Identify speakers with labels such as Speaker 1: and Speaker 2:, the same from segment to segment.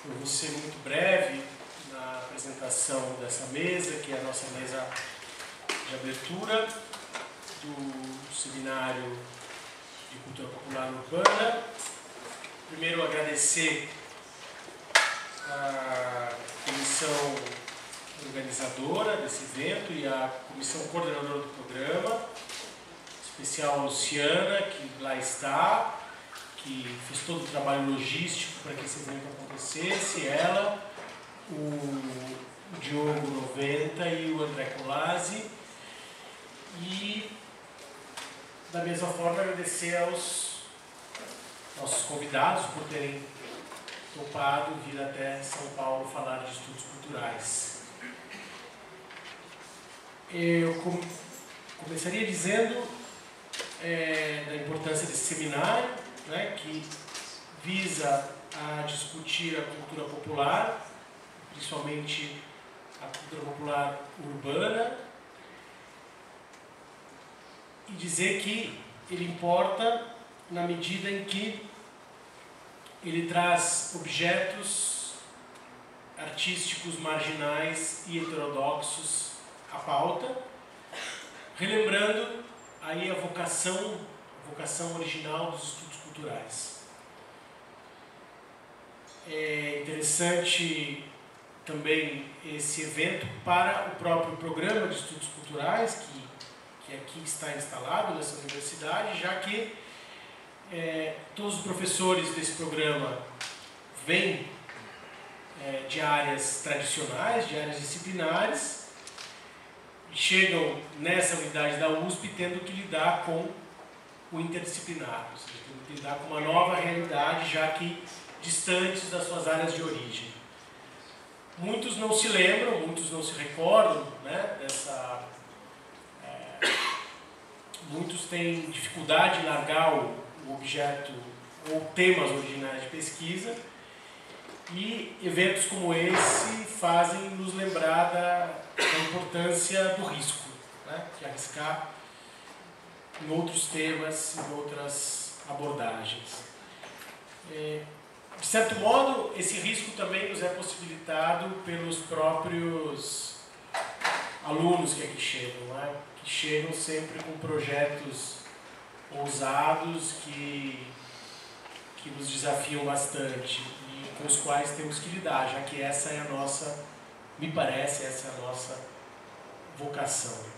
Speaker 1: Eu vou ser muito breve na apresentação dessa mesa, que é a nossa mesa de abertura do Seminário de Cultura Popular Urbana. Primeiro, agradecer a comissão organizadora desse evento e a comissão coordenadora do programa, em especial a Luciana, que lá está, que fez todo o trabalho logístico para que esse evento acontecesse, ela, o Diogo 90 e o André Colazzi. E, da mesma forma, agradecer aos nossos convidados por terem topado vir até São Paulo falar de estudos culturais. Eu começaria dizendo da importância desse seminário, né, que visa a discutir a cultura popular, principalmente a cultura popular urbana, e dizer que ele importa na medida em que ele traz objetos artísticos marginais e heterodoxos à pauta, relembrando aí a vocação original dos estudos culturais. É interessante também esse evento para o próprio programa de estudos culturais, que aqui está instalado nessa universidade, já que todos os professores desse programa vêm de áreas tradicionais, de áreas disciplinares, e chegam nessa unidade da USP tendo que lidar com o interdisciplinar, ou seja, tendo que lidar com uma nova realidade, já que distantes das suas áreas de origem. Muitos não se lembram, muitos não se recordam, né, muitos têm dificuldade em largar o objeto ou temas originais de pesquisa, e eventos como esse fazem nos lembrar da importância do risco, né, de arriscar em outros temas, em outras abordagens. De certo modo, esse risco também nos é possibilitado pelos próprios alunos que aqui chegam, né? Que chegam sempre com projetos ousados que nos desafiam bastante e com os quais temos que lidar, já que essa é a nossa, me parece, essa é a nossa vocação.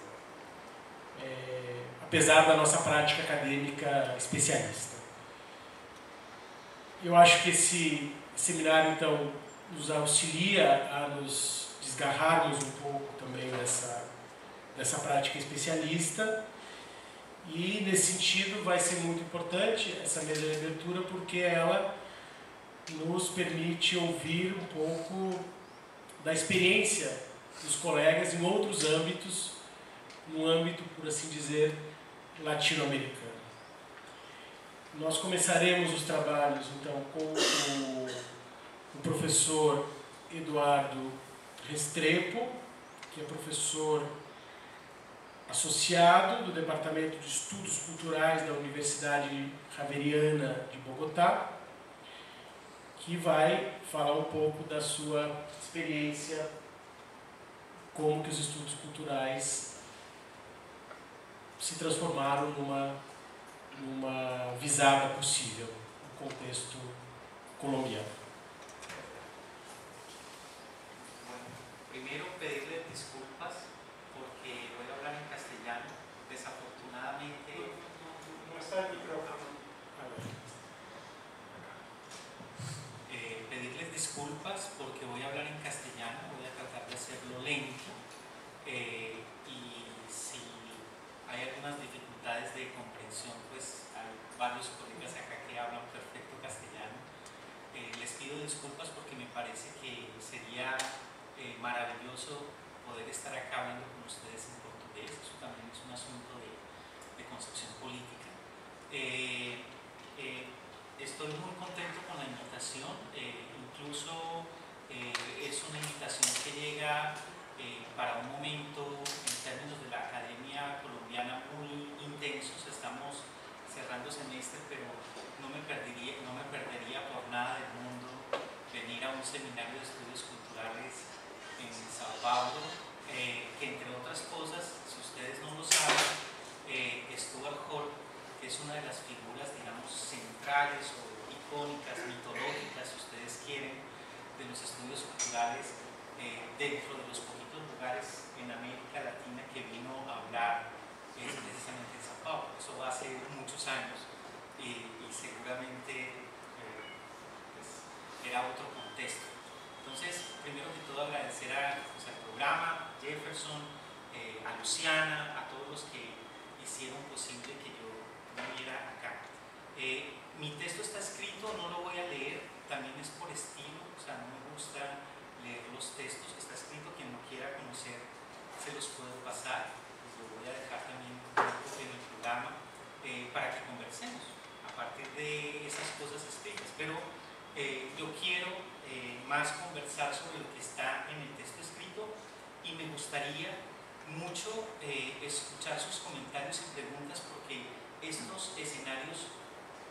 Speaker 1: Apesar da nossa prática acadêmica especialista. Eu acho que esse seminário, então, nos auxilia a nos desgarrarmos um pouco também dessa prática especialista, e, nesse sentido, vai ser muito importante essa mesa de abertura, porque ela nos permite ouvir um pouco da experiência dos colegas em outros âmbitos, no âmbito, por assim dizer, latino-americano. Nós começaremos os trabalhos, então, com o professor Eduardo Restrepo, que é professor associado do Departamento de Estudos Culturais da Universidade Javeriana de Bogotá, que vai falar um pouco da sua experiência, como que os estudos culturais se transformaram numa visada possível no contexto colombiano.
Speaker 2: Bueno, primero pedirles disculpas porque voy a hablar en castellano. Desafortunadamente
Speaker 1: No está el micrófono.
Speaker 2: Pedirles disculpas porque voy a hablar en castellano, voy a tratar de hacerlo lento y si hay algunas dificultades de comprensión, pues hay varios colegas acá que hablan perfecto castellano. Les pido disculpas porque me parece que sería maravilloso poder estar acá hablando con ustedes en portugués. Eso también es un asunto de concepción política. Estoy muy contento con la invitación, incluso es una invitación que llega para un momento en términos de la academia colombiana muy intensos. Estamos cerrando semestre, pero no me perdería por nada del mundo venir a un un seminario de estudios culturales en Sao Paulo, que entre otras cosas, si ustedes no lo saben, Stuart Hall, que es una de las figuras, digamos, centrales o icónicas, mitológicas, si ustedes quieren, de los estudios culturales, dentro de los poquitos lugares en América Latina que vino a hablar es precisamente en Sao Paulo. Eso va hace muchos años y seguramente pues, era otro contexto. Entonces, primero que todo agradecer al programa, Jefferson, a Luciana, a todos los que hicieron posible que yo viniera acá. Mi texto está escrito, no lo voy a leer, también es por estilo, o sea, no me gusta leer los textos, está escrito, quien lo quiera conocer se los puedo pasar, lo voy a dejar también en el programa para que conversemos a partir de esas cosas escritas, pero yo quiero más conversar sobre lo que está en el texto escrito y me gustaría mucho escuchar sus comentarios y preguntas porque estos escenarios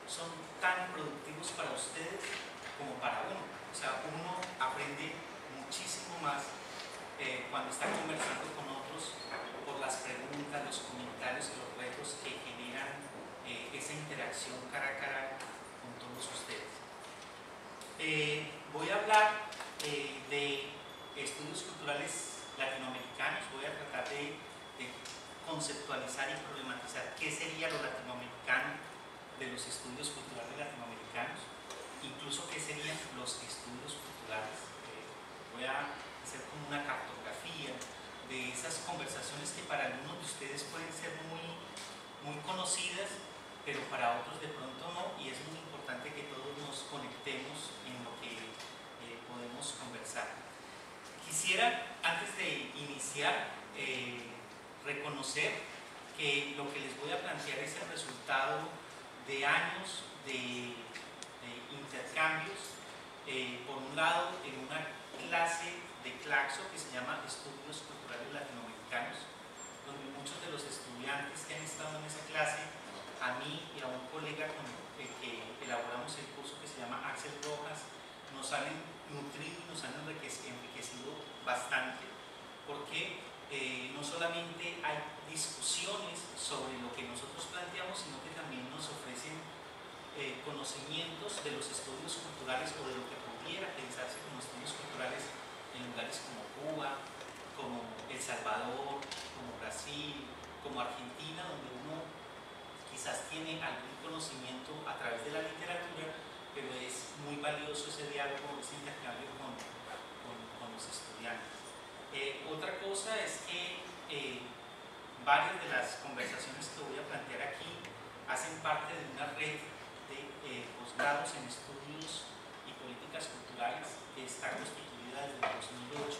Speaker 2: son tan productivos para ustedes como para uno. O sea, uno aprende muchísimo más cuando está conversando con otros por las preguntas, los comentarios y los retos que generan esa interacción cara a cara con todos ustedes. Voy a hablar de estudios culturales latinoamericanos, voy a tratar de conceptualizar y problematizar qué sería lo latinoamericano de los estudios culturales latinoamericanos, incluso qué serían los estudios culturales. Voy a hacer como una cartografía de esas conversaciones que para algunos de ustedes pueden ser muy conocidas, pero para otros de pronto no, y es muy importante que todos nos conectemos en lo que podemos conversar. Quisiera, antes de iniciar, reconocer que lo que les voy a plantear es el resultado de años de intercambios, por un lado en una clase de Claxo que se llama Estudios Culturales Latinoamericanos, donde muchos de los estudiantes que han estado en esa clase, a mí y a un colega con el que elaboramos el curso que se llama Axel Rojas, nos han nutrido y nos han enriquecido bastante, porque no solamente hay discusiones sobre lo que nosotros planteamos, sino que también nos ofrecen conocimientos de los estudios culturales o de lo que pudiera pensarse como estudios culturales en lugares como Cuba, como El Salvador, como Brasil, como Argentina, donde uno quizás tiene algún conocimiento a través de la literatura, pero es muy valioso ese diálogo, ese intercambio con los estudiantes. Otra cosa es que varias de las conversaciones que voy a plantear aquí hacen parte de una red de posgrados en estudios y políticas culturales que está constituida desde el 2008,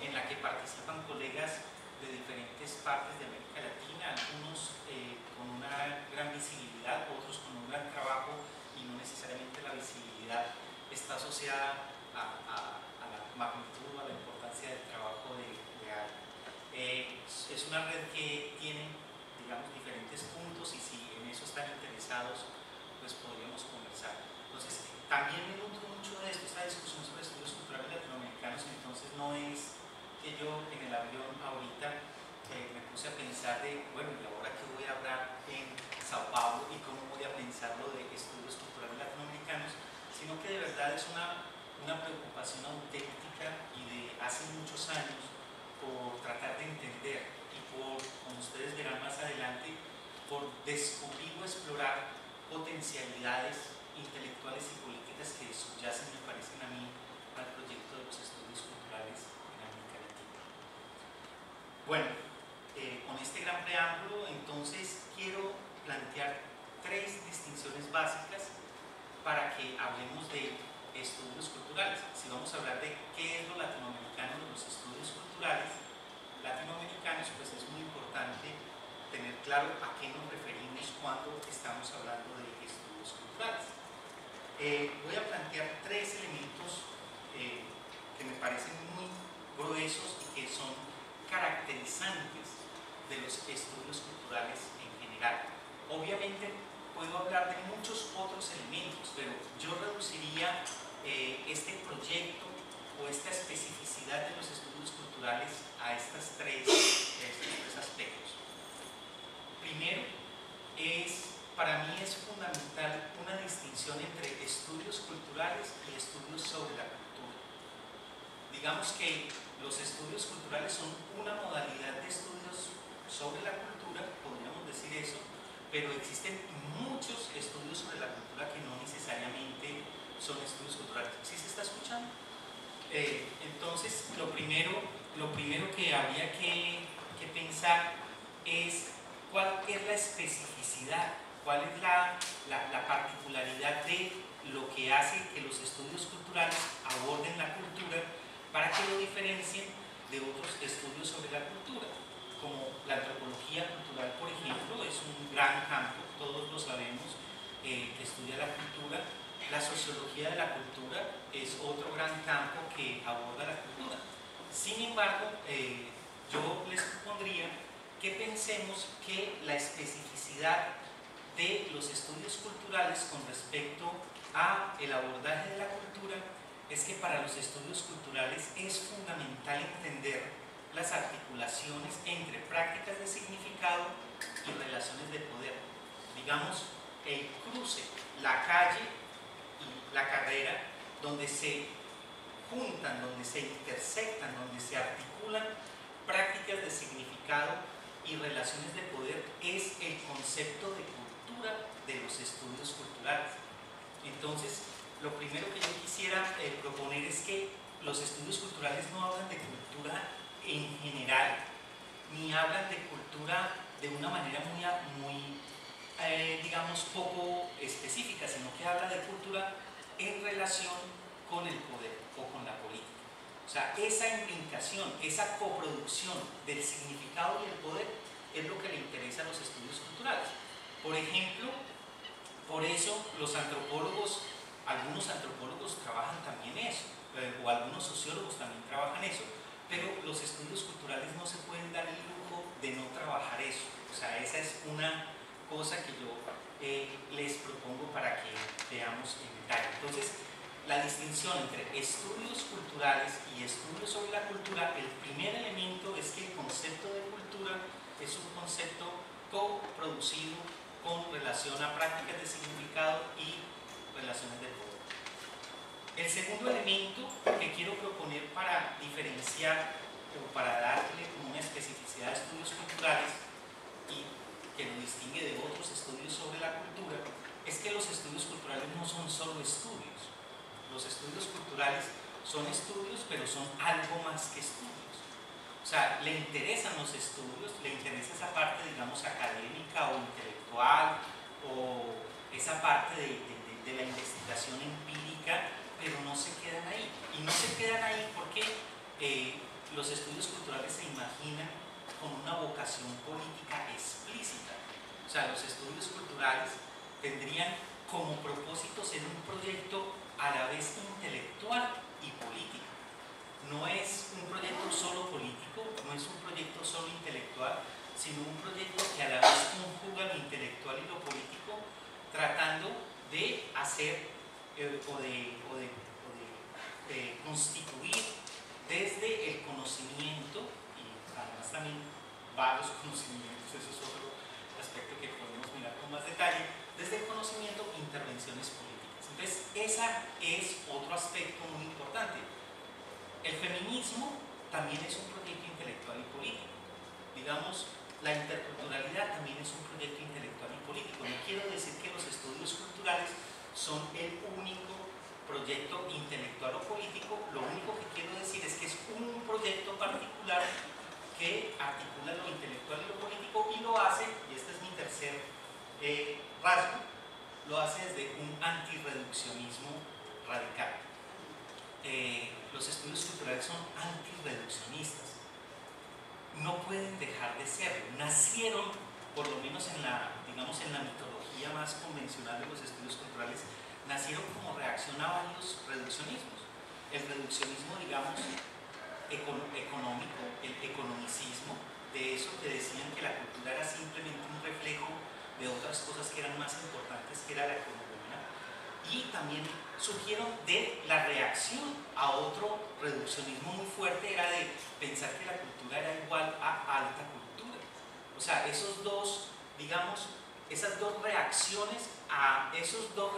Speaker 2: en la que participan colegas de diferentes partes de América Latina, algunos con una gran visibilidad, otros con un gran trabajo, y no necesariamente la visibilidad está asociada a la magnitud, a la importancia del trabajo de alguien. Es una red que tiene, digamos, diferentes puntos, y si en eso están interesados, pues podríamos conversar. Entonces, también me nutro mucho de esto, esta discusión sobre estudios culturales latinoamericanos. Entonces no es que yo en el avión ahorita me puse a pensar de, bueno, ¿y ahora qué voy a hablar en Sao Paulo y cómo voy a pensar lo de estudios culturales latinoamericanos? Sino que de verdad es una preocupación auténtica y de hace muchos años, por tratar de entender y por, como ustedes verán más adelante, por descubrir o explorar potencialidades intelectuales y políticas que subyacen, me parecen a mí, al proyecto de los estudios culturales en América Latina. Bueno, con este gran preámbulo, entonces quiero plantear tres distinciones básicas para que hablemos de estudios culturales. Si vamos a hablar de qué es lo latinoamericano de los estudios culturales latinoamericanos, pues es muy importante tener claro a qué nos referimos cuando estamos hablando de estudios culturales. Voy a plantear tres elementos que me parecen muy gruesos y que son caracterizantes de los estudios culturales en general. Obviamente puedo hablar de muchos otros elementos, pero yo reduciría este proyecto esta especificidad de los estudios culturales a estos tres aspectos. Primero, para mí es fundamental una distinción entre estudios culturales y estudios sobre la cultura. Digamos que los estudios culturales son una modalidad de estudios sobre la cultura, podríamos decir eso, pero existen muchos estudios sobre la cultura que no necesariamente son estudios culturales. ¿Sí se está escuchando? Entonces, lo primero que habría que pensar es cuál es la especificidad, cuál es la particularidad de lo que hace que los estudios culturales aborden la cultura para que lo diferencien de otros estudios sobre la cultura, como la antropología cultural, por ejemplo, es un gran campo, todos lo sabemos, que estudia la cultura. La sociología de la cultura es otro gran campo que aborda la cultura. Sin embargo, yo les propondría que pensemos que la especificidad de los estudios culturales con respecto a el abordaje de la cultura es que para los estudios culturales es fundamental entender las articulaciones entre prácticas de significado y relaciones de poder. Digamos, el cruce, la calle y la carrera, donde se juntan, donde se intersectan, donde se articulan prácticas de significado y relaciones de poder, es el concepto de cultura de los estudios culturales. Entonces, lo primero que yo quisiera proponer es que los estudios culturales no hablan de cultura en general, ni hablan de cultura de una manera muy digamos, poco específica, sino que habla de cultura en relación con el poder o con la política. O sea, esa imbricación, esa coproducción del significado y el poder es lo que le interesa a los estudios culturales. Por ejemplo, por eso los antropólogos, algunos antropólogos trabajan también eso, o algunos sociólogos también trabajan eso, pero los estudios culturales no se pueden dar el lujo de no trabajar eso. O sea, esa es una cosa que yo les propongo para que veamos en detalle. Entonces, la distinción entre estudios culturales y estudios sobre la cultura, el primer elemento es que el concepto de cultura es un concepto coproducido con relación a prácticas de significado y relaciones de poder. El segundo elemento que quiero proponer para diferenciar o para darle como una especificidad a estudios culturales y que lo distingue de otros estudios sobre la cultura es que los estudios culturales no son solo estudios. Los estudios culturales son estudios, pero son algo más que estudios. O sea, le interesan los estudios, le interesa esa parte, digamos, académica o intelectual, o esa parte de la investigación empírica, pero no se quedan ahí. Y no se quedan ahí porque los estudios culturales se imaginan con una vocación política explícita. O sea, los estudios culturales tendrían como propósito ser un proyecto a la vez intelectual y político. No es un proyecto solo político, no es un proyecto solo intelectual, sino un proyecto que a la vez conjuga lo intelectual y lo político, tratando de hacer o de constituir desde el conocimiento, y además también varios conocimientos, eso es otro aspecto que podemos mirar con más detalle, desde el conocimiento, intervenciones políticas. Entonces, ese es otro aspecto muy importante. El feminismo también es un proyecto intelectual y político. Digamos, la interculturalidad también es un proyecto intelectual y político. No quiero decir que los estudios culturales son el único proyecto intelectual o político, lo único que quiero decir es que es un proyecto particular que articula lo intelectual y lo político y lo hace, y este es mi tercer rasgo, lo hace desde un antirreduccionismo radical. Los estudios culturales son antirreduccionistas, no pueden dejar de serlo, nacieron, por lo menos en la, digamos, en la mitología más convencional de los estudios culturales, nacieron como reacción a varios reduccionismos. El reduccionismo, digamos, económico, el economicismo, de eso que decían que la cultura era simplemente un reflejo de otras cosas que eran más importantes, que era la economía. y también surgieron de la reacción a otro reduccionismo muy fuerte, era de pensar que la cultura era igual a alta cultura. O sea, esos dos, digamos, esas dos reacciones a esos dos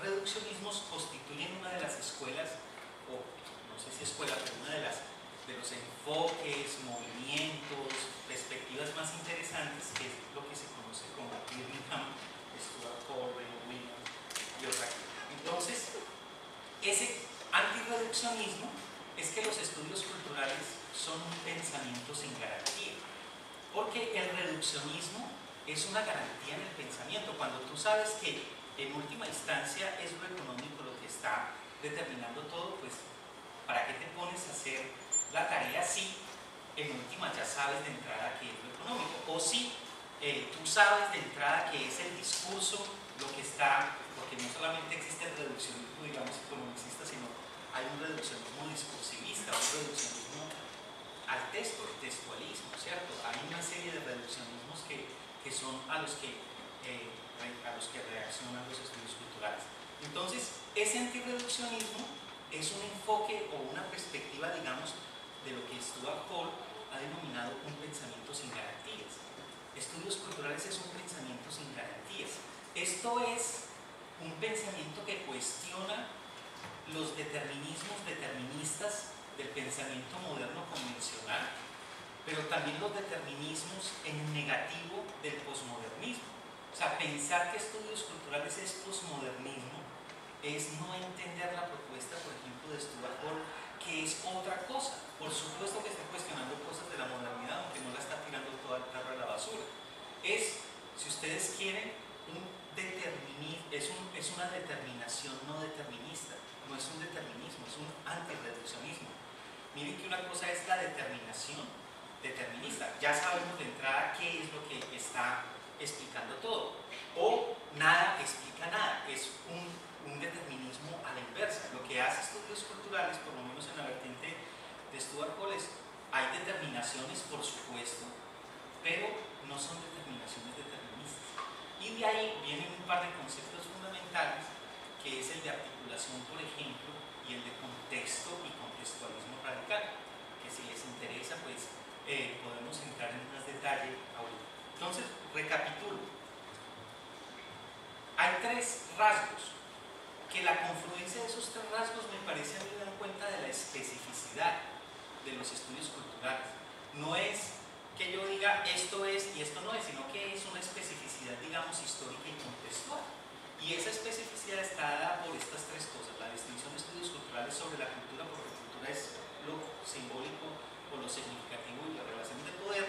Speaker 2: reduccionismos constituyen una de las escuelas, o no sé si escuela, pero una de los enfoques, movimientos, perspectivas más interesantes, que es lo que se conoce como Birmingham, Stuart Hall, Williams y otra. Entonces, ese antirreduccionismo es que los estudios culturales son un pensamiento sin garantía, porque el reduccionismo es una garantía en el pensamiento. Cuando tú sabes que en última instancia es lo económico lo que está determinando todo, pues ¿para qué te pones a hacer la tarea si en última ya sabes de entrada qué es lo económico? O si tú sabes de entrada que es el discurso lo que está, porque no solamente existe el reduccionismo, digamos, economicista, sino hay un reduccionismo discursivista, un reduccionismo al texto, el textualismo, ¿cierto? Hay una serie de reduccionismos que son a los que reaccionan los estudios culturales. Entonces, ese antirreduccionismo es un enfoque o una perspectiva, digamos, de lo que Stuart Hall ha denominado un pensamiento sin garantías. Estudios culturales es un pensamiento sin garantías. Esto es un pensamiento que cuestiona los determinismos deterministas del pensamiento moderno convencional, pero también los determinismos en negativo del posmodernismo. O sea, pensar que estudios culturales es posmodernismo es no entender la propuesta, por ejemplo, de Stuart Hall, que es otra cosa. Por supuesto que está cuestionando cosas de la modernidad, aunque no la está tirando toda el carro a la basura. Es, si ustedes quieren, es una determinación no determinista, no es un determinismo, es un antirreduccionismo. Miren que una cosa es la determinación determinista, ya sabemos de entrada qué es lo que está explicando todo, o nada explica nada, es un determinismo a la inversa. Lo que hace estudios culturales, por lo menos en la vertiente de Stuart Hall, es hay determinaciones, por supuesto, pero no son determinaciones deterministas. Y de ahí vienen un par de conceptos fundamentales, que es el de articulación, por ejemplo, y el de contexto y contextualismo radical, que si les interesa, pues podemos entrar en más detalle ahorita. Entonces, recapitulo. Hay tres rasgos, que la confluencia de esos tres rasgos me parece a mí dar cuenta de la especificidad de los estudios culturales. No es que yo diga esto es y esto no es, sino que es una especificidad, digamos, histórica y contextual. Y esa especificidad está dada por estas tres cosas: la distinción de estudios culturales sobre la cultura, porque cultura es lo simbólico o lo significativo y la relación de poder.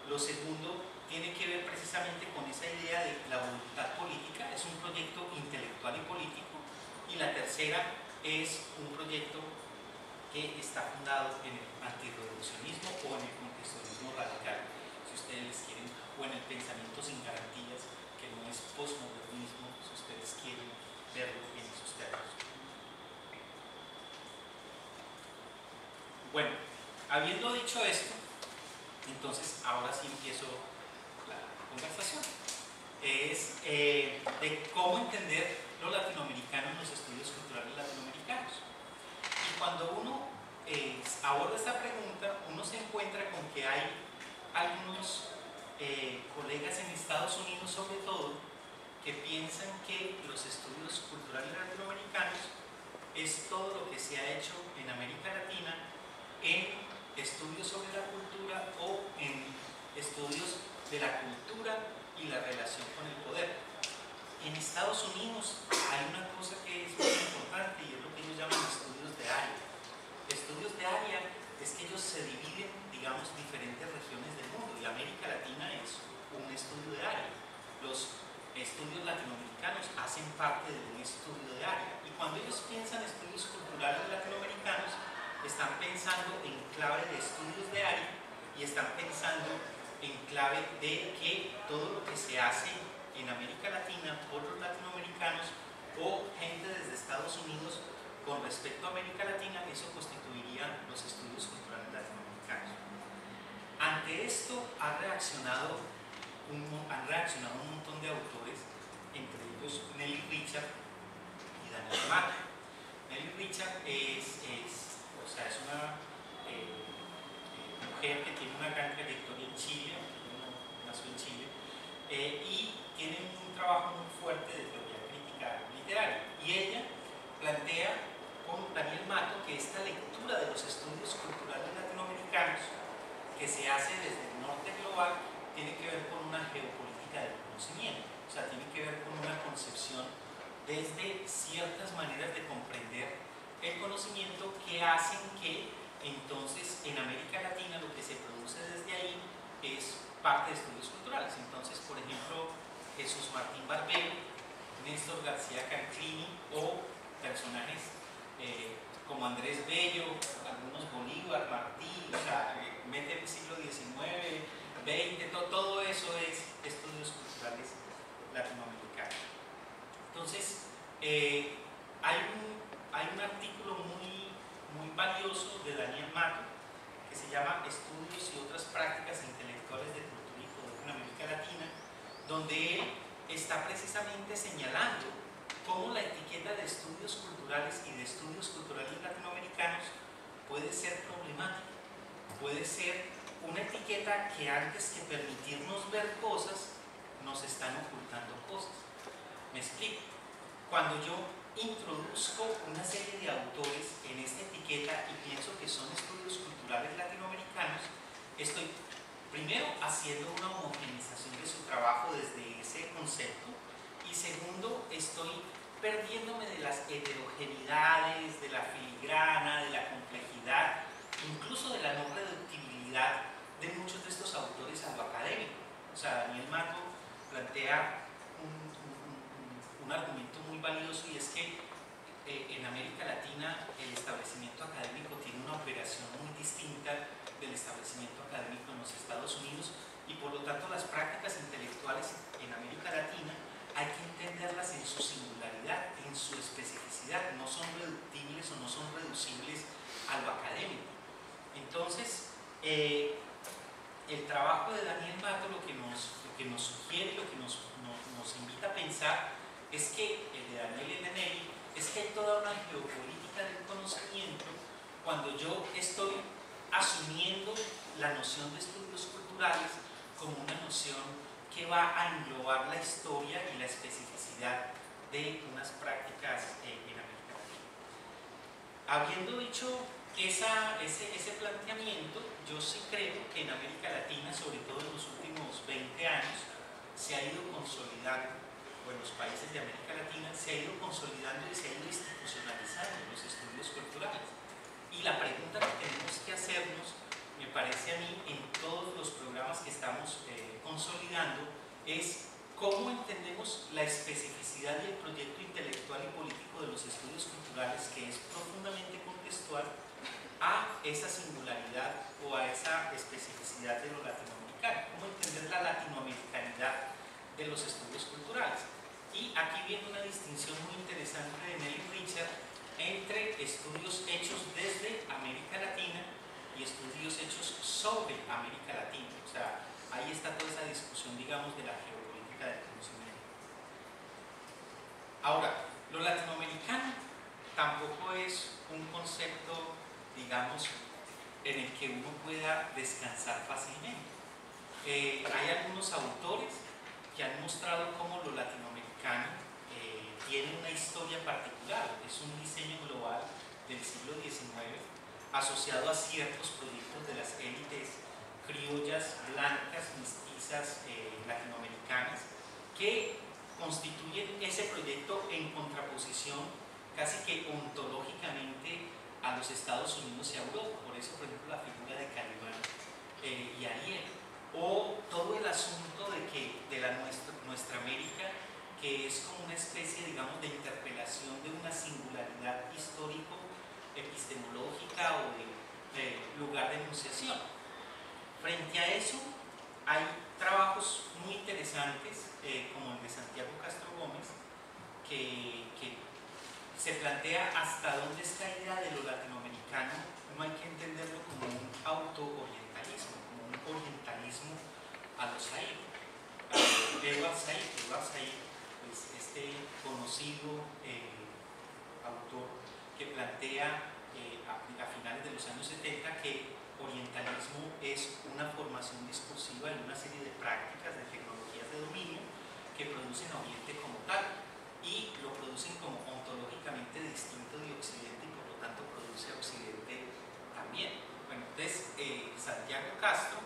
Speaker 2: Lo segundo tiene que ver precisamente con esa idea de la voluntad política, es un proyecto intelectual y político. Y la tercera es un proyecto que está fundado en el antirreduccionismo o en el contextualismo radical, si ustedes quieren, o en el pensamiento sin garantías, que no es posmodernismo, si ustedes quieren verlo en esos términos. Bueno, habiendo dicho esto, entonces ahora sí empiezo la conversación. Es de cómo entender lo latinoamericano en los estudios culturales latinoamericanos. Y cuando uno aborda esta pregunta, uno se encuentra con que hay algunos colegas en Estados Unidos, sobre todo, que piensan que los estudios culturales latinoamericanos es todo lo que se ha hecho en América Latina en estudios sobre la cultura o en estudios de la cultura y la relación con el poder. En Estados Unidos hay una cosa que es muy importante y es lo que ellos llaman estudios de área. Estudios de área es que ellos se dividen, digamos, diferentes regiones del mundo, y América Latina es un estudio de área. Los estudios latinoamericanos hacen parte de un estudio de área, y cuando ellos piensan estudios culturales latinoamericanos, están pensando en clave de estudios de área y están pensando en clave de que todo lo que se hace en América Latina por los latinoamericanos o gente desde Estados Unidos con respecto a América Latina, eso constituiría los estudios culturales latinoamericanos. Ante esto han reaccionado un montón de autores, entre ellos Nelly Richard y Daniel Mato. Nelly Richard es una mujer que tiene una gran trayectoria en Chile, nació en Chile, y tiene un trabajo muy fuerte de teoría crítica literaria. Y ella plantea con Daniel Mato que esta lectura de los estudios culturales latinoamericanos que se hace desde el norte global tiene que ver con una geopolítica del conocimiento, o sea, tiene que ver con una concepción desde ciertas maneras de comprender el conocimiento que hacen que entonces en América Latina lo que se produce desde ahí es parte de estudios culturales. Entonces, por ejemplo, Jesús Martín Barbero, Néstor García Canclini o personajes como Andrés Bello, algunos Bolívar, Martí, o sea, mete el siglo XIX, XX, todo eso es estudios culturales latinoamericanos. Entonces, hay un artículo muy valioso de Daniel Mato que se llama Estudios y otras prácticas intelectuales de cultura y poder en América Latina, donde él está precisamente señalando cómo la etiqueta de estudios culturales y de estudios culturales latinoamericanos puede ser problemática, puede ser una etiqueta que antes que permitirnos ver cosas, nos están ocultando cosas. Me explico. Cuando yo introduzco una serie de autores en esta etiqueta y pienso que son estudios culturales latinoamericanos, estoy primero haciendo una homogenización de su trabajo desde ese concepto y segundo, estoy perdiéndome de las heterogeneidades, de la filigrana, de la complejidad, incluso de la no reductibilidad de muchos de estos autores a lo académico. O sea, Daniel Mato plantea un argumento muy valioso y es que en América Latina el establecimiento académico tiene una operación muy distinta del establecimiento académico en los Estados Unidos y por lo tanto las prácticas intelectuales en América Latina hay que entenderlas en su singularidad, en su especificidad, no son reductibles o no son reducibles a lo académico. Entonces, el trabajo de Daniel Mato lo que nos sugiere, lo que nos invita a pensar es que, el de Daniel y el de Nelly, es que hay toda una geopolítica del conocimiento cuando yo estoy asumiendo la noción de estudios culturales como una noción que va a englobar la historia y la especificidad de unas prácticas en América Latina. Habiendo dicho ese planteamiento, yo sí creo que en América Latina, sobre todo en los últimos 20 años, se ha ido consolidando, o en los países de América Latina, se ha ido consolidando y se ha ido institucionalizando los estudios culturales. Y la pregunta que tenemos que hacernos, me parece a mí, en todos los programas que estamos consolidando, es cómo entendemos la especificidad del proyecto intelectual y político de los estudios culturales, que es profundamente contextual a esa singularidad o a esa especificidad de lo latinoamericano. Cómo entender la latinoamericanidad de los estudios culturales. Y aquí viene una distinción muy interesante de Nelly Richard entre estudios hechos desde América Latina y estudios hechos sobre América Latina. O sea, ahí está toda esa discusión, digamos, de la geopolítica del conocimiento. Ahora, lo latinoamericano tampoco es un concepto, digamos, en el que uno pueda descansar fácilmente. Hay algunos autores que han mostrado cómo lo latinoamericano tiene una historia particular, es un diseño global del siglo XIX asociado a ciertos proyectos de las élites criollas, blancas, mestizas, latinoamericanas, que constituyen ese proyecto en contraposición casi que ontológicamente a los Estados Unidos y a Europa. Por eso, por ejemplo, la figura de Calibán y Ariel, o todo el asunto de nuestra América, que es como una especie, digamos, de interpelación de una singularidad histórico-epistemológica o de lugar de enunciación. Frente a eso, hay trabajos muy interesantes, como el de Santiago Castro Gómez, que se plantea hasta dónde esta idea de lo latinoamericano no hay que entenderlo como un auto-orientalismo, como un orientalismo a los Said, a Edward Said, pues este conocido que plantea a finales de los años 70 que orientalismo es una formación discursiva en una serie de prácticas, de tecnologías de dominio que producen a Oriente como tal y lo producen como ontológicamente distinto de Occidente y por lo tanto produce a Occidente también. Bueno, entonces Santiago Castro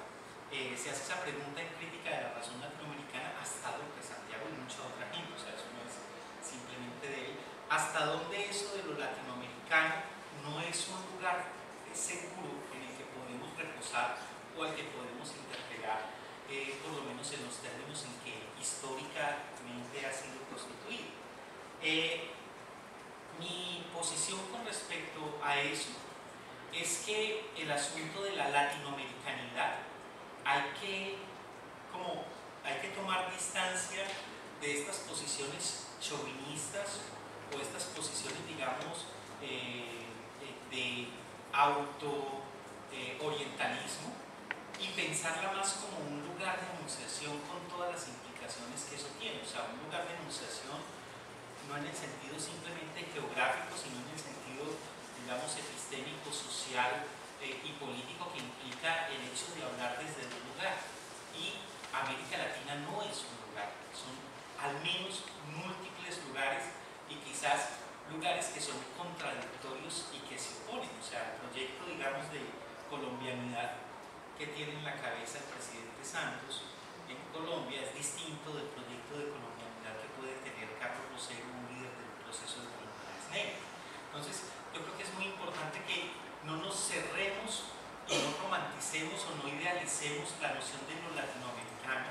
Speaker 2: se hace esa pregunta en Crítica de la Razón Latinoamericana, hasta dónde Santiago y mucha otra gente, o sea, eso no es simplemente de él, hasta dónde eso de lo latinoamericano no es un lugar seguro en el que podemos reposar o al que podemos interpelar, por lo menos en los términos en que históricamente ha sido constituido. Mi posición con respecto a eso es que el asunto de la latinoamericanidad hay que tomar distancia de estas posiciones chauvinistas o estas posiciones, digamos, de auto-orientalismo y pensarla más como un lugar de enunciación con todas las implicaciones que eso tiene, o sea, un lugar de enunciación no en el sentido simplemente geográfico, sino en el sentido, digamos, epistémico, social y político que implica el hecho de hablar desde un lugar. Y América Latina no es un lugar, son al menos múltiples lugares y quizás lugares que son contradictorios y que se oponen. O sea, el proyecto, digamos, de colombianidad que tiene en la cabeza el presidente Santos en Colombia es distinto del proyecto de colombianidad que puede tener Carlos Rosero, un líder del proceso de colombianidad negra. Entonces, yo creo que es muy importante que no nos cerremos y no romanticemos o no idealicemos la noción de lo latinoamericano,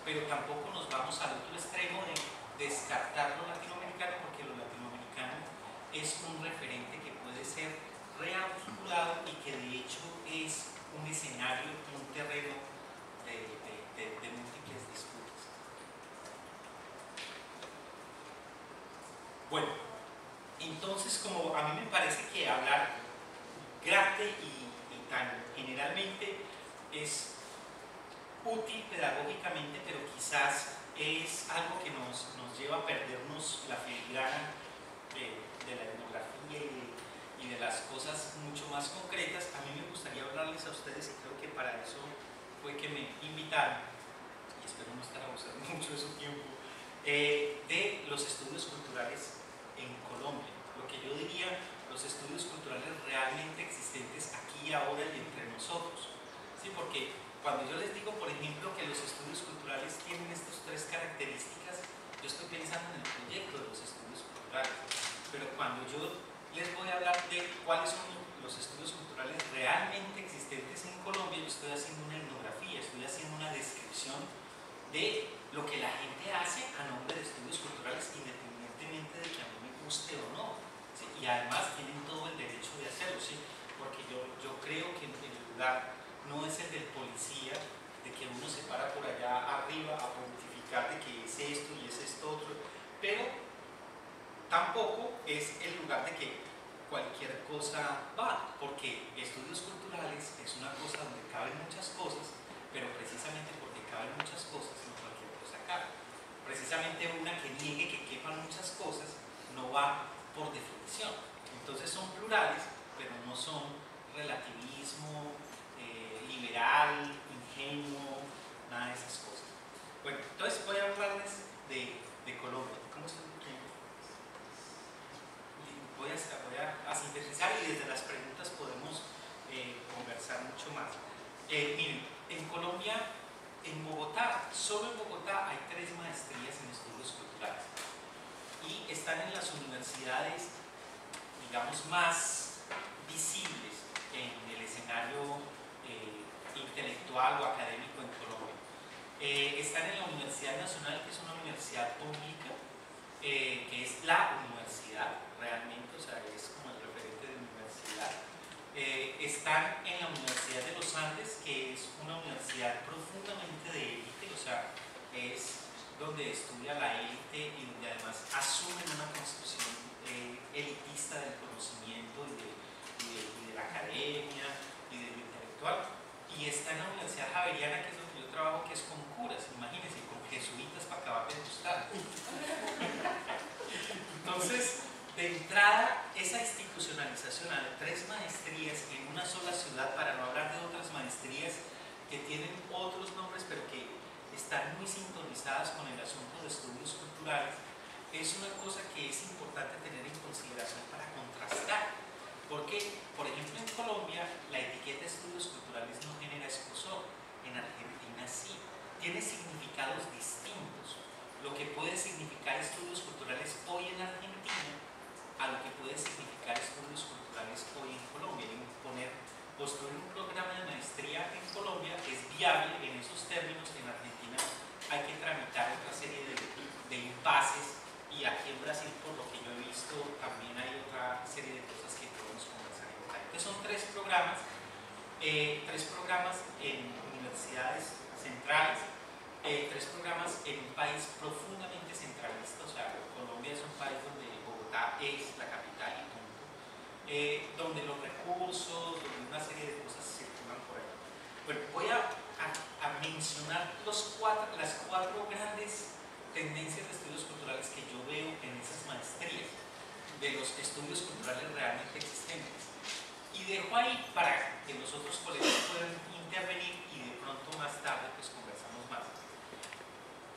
Speaker 2: pero tampoco nos vamos al otro extremo de descartar lo latinoamericano, porque lo latinoamericano es un referente que puede ser rearticulado y que de hecho es un escenario, un terreno de múltiples disputas. Bueno, entonces, como a mí me parece que hablar grande y tan generalmente es útil pedagógicamente, pero quizás es algo que nos lleva a perdernos la filigrana de la etnografía y de las cosas mucho más concretas. A mí me gustaría hablarles a ustedes, y creo que para eso fue que me invitaron, y espero no estar abusando mucho de su tiempo, de los estudios culturales en Colombia. Lo que yo diría, los estudios culturales realmente existentes aquí, ahora y entre nosotros. ¿Sí? Porque cuando yo les digo, por ejemplo, que los estudios culturales tienen estas tres características, yo estoy pensando en el proyecto de los estudios culturales. Pero cuando yo les voy a hablar de cuáles son los estudios culturales realmente existentes en Colombia, yo estoy haciendo una etnografía, estoy haciendo una descripción de lo que la gente hace a nombre de estudios culturales, independientemente de que a mí me guste o no. ¿Sí? Y además tienen todo el derecho de hacerlo, ¿sí? Porque yo creo que el lugar no es el del policía, de que uno se para por allá arriba a pontificar de que es esto y es esto otro, pero tampoco es el lugar de que cualquier cosa va, porque estudios culturales es una cosa donde caben muchas cosas, pero precisamente porque caben muchas cosas, no cualquier cosa cabe. Precisamente una que niegue que quepan muchas cosas no va por definición. Entonces son plurales, pero no son relativismo liberal, ingenuo, nada de esas cosas. Bueno, entonces voy a hablarles de Colombia. ¿Cómo se llama? Voy a sintetizar y desde las preguntas podemos conversar mucho más. Miren, en Colombia, en Bogotá, solo en Bogotá hay 3 maestrías en estudios culturales y están en las universidades, digamos, más visibles en el escenario intelectual o académico en Colombia. Están en la Universidad Nacional, que es una universidad pública, que es la universidad realmente, o sea, es como el referente de universidad. Están en la Universidad de los Andes, que es una universidad profundamente de élite, o sea, es donde estudia la élite y donde además asumen una concepción elitista del conocimiento y de la academia y de lo intelectual. Y está en la Universidad Javeriana, que es donde yo trabajo, que es con curas, imagínense, con jesuitas para acabar de gustar. Entonces, de entrada, esa institución una sola ciudad, para no hablar de otras maestrías que tienen otros nombres, pero que están muy sintonizadas con el asunto de estudios culturales, es una cosa que es importante tener en consideración para contrastar. Porque, por ejemplo, en Colombia la etiqueta de estudios culturales no genera escozor, en Argentina sí, tiene significados distintos. Lo que puede significar estudios culturales hoy en Argentina a lo que puede significar estudios culturales hoy en Colombia. Y construir un programa de maestría en Colombia es viable en esos términos. En Argentina hay que tramitar otra serie de impases, y aquí en Brasil, por lo que yo he visto, también hay otra serie de cosas que podemos conversar en detalle. Entonces son tres programas en universidades centrales, tres programas en un país profundamente centralista. O sea, Colombia es un país donde Bogotá es la capital y punto, donde los recursos, donde una serie de cosas circulan por ahí. Bueno, voy a mencionar las cuatro grandes tendencias de estudios culturales que yo veo en esas maestrías, de los estudios culturales realmente existentes. Y dejo ahí para que los otros colegas puedan intervenir y de pronto más tarde pues conversamos más.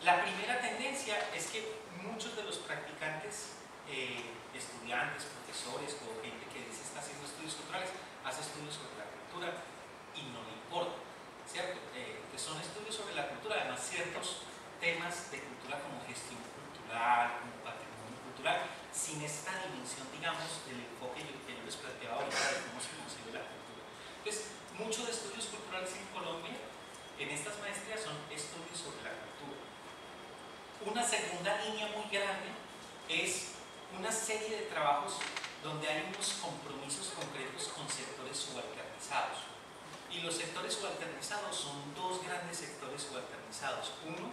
Speaker 2: La primera tendencia es que muchos de los practicantes, estudiantes, profesores o gente que dice está haciendo estudios culturales, hace estudios sobre la cultura y no le importa, ¿cierto? Que son estudios sobre la cultura, además ciertos temas de cultura como gestión cultural, como patrimonio cultural, sin esta dimensión, digamos, del enfoque que yo les planteaba ahorita de cómo se concibe la cultura. Entonces, muchos de estudios culturales en Colombia, en estas maestrías, son estudios sobre la cultura. Una segunda línea muy grande es una serie de trabajos donde hay unos compromisos concretos con sectores subalternizados. Y los sectores subalternizados son dos grandes sectores subalternizados. Uno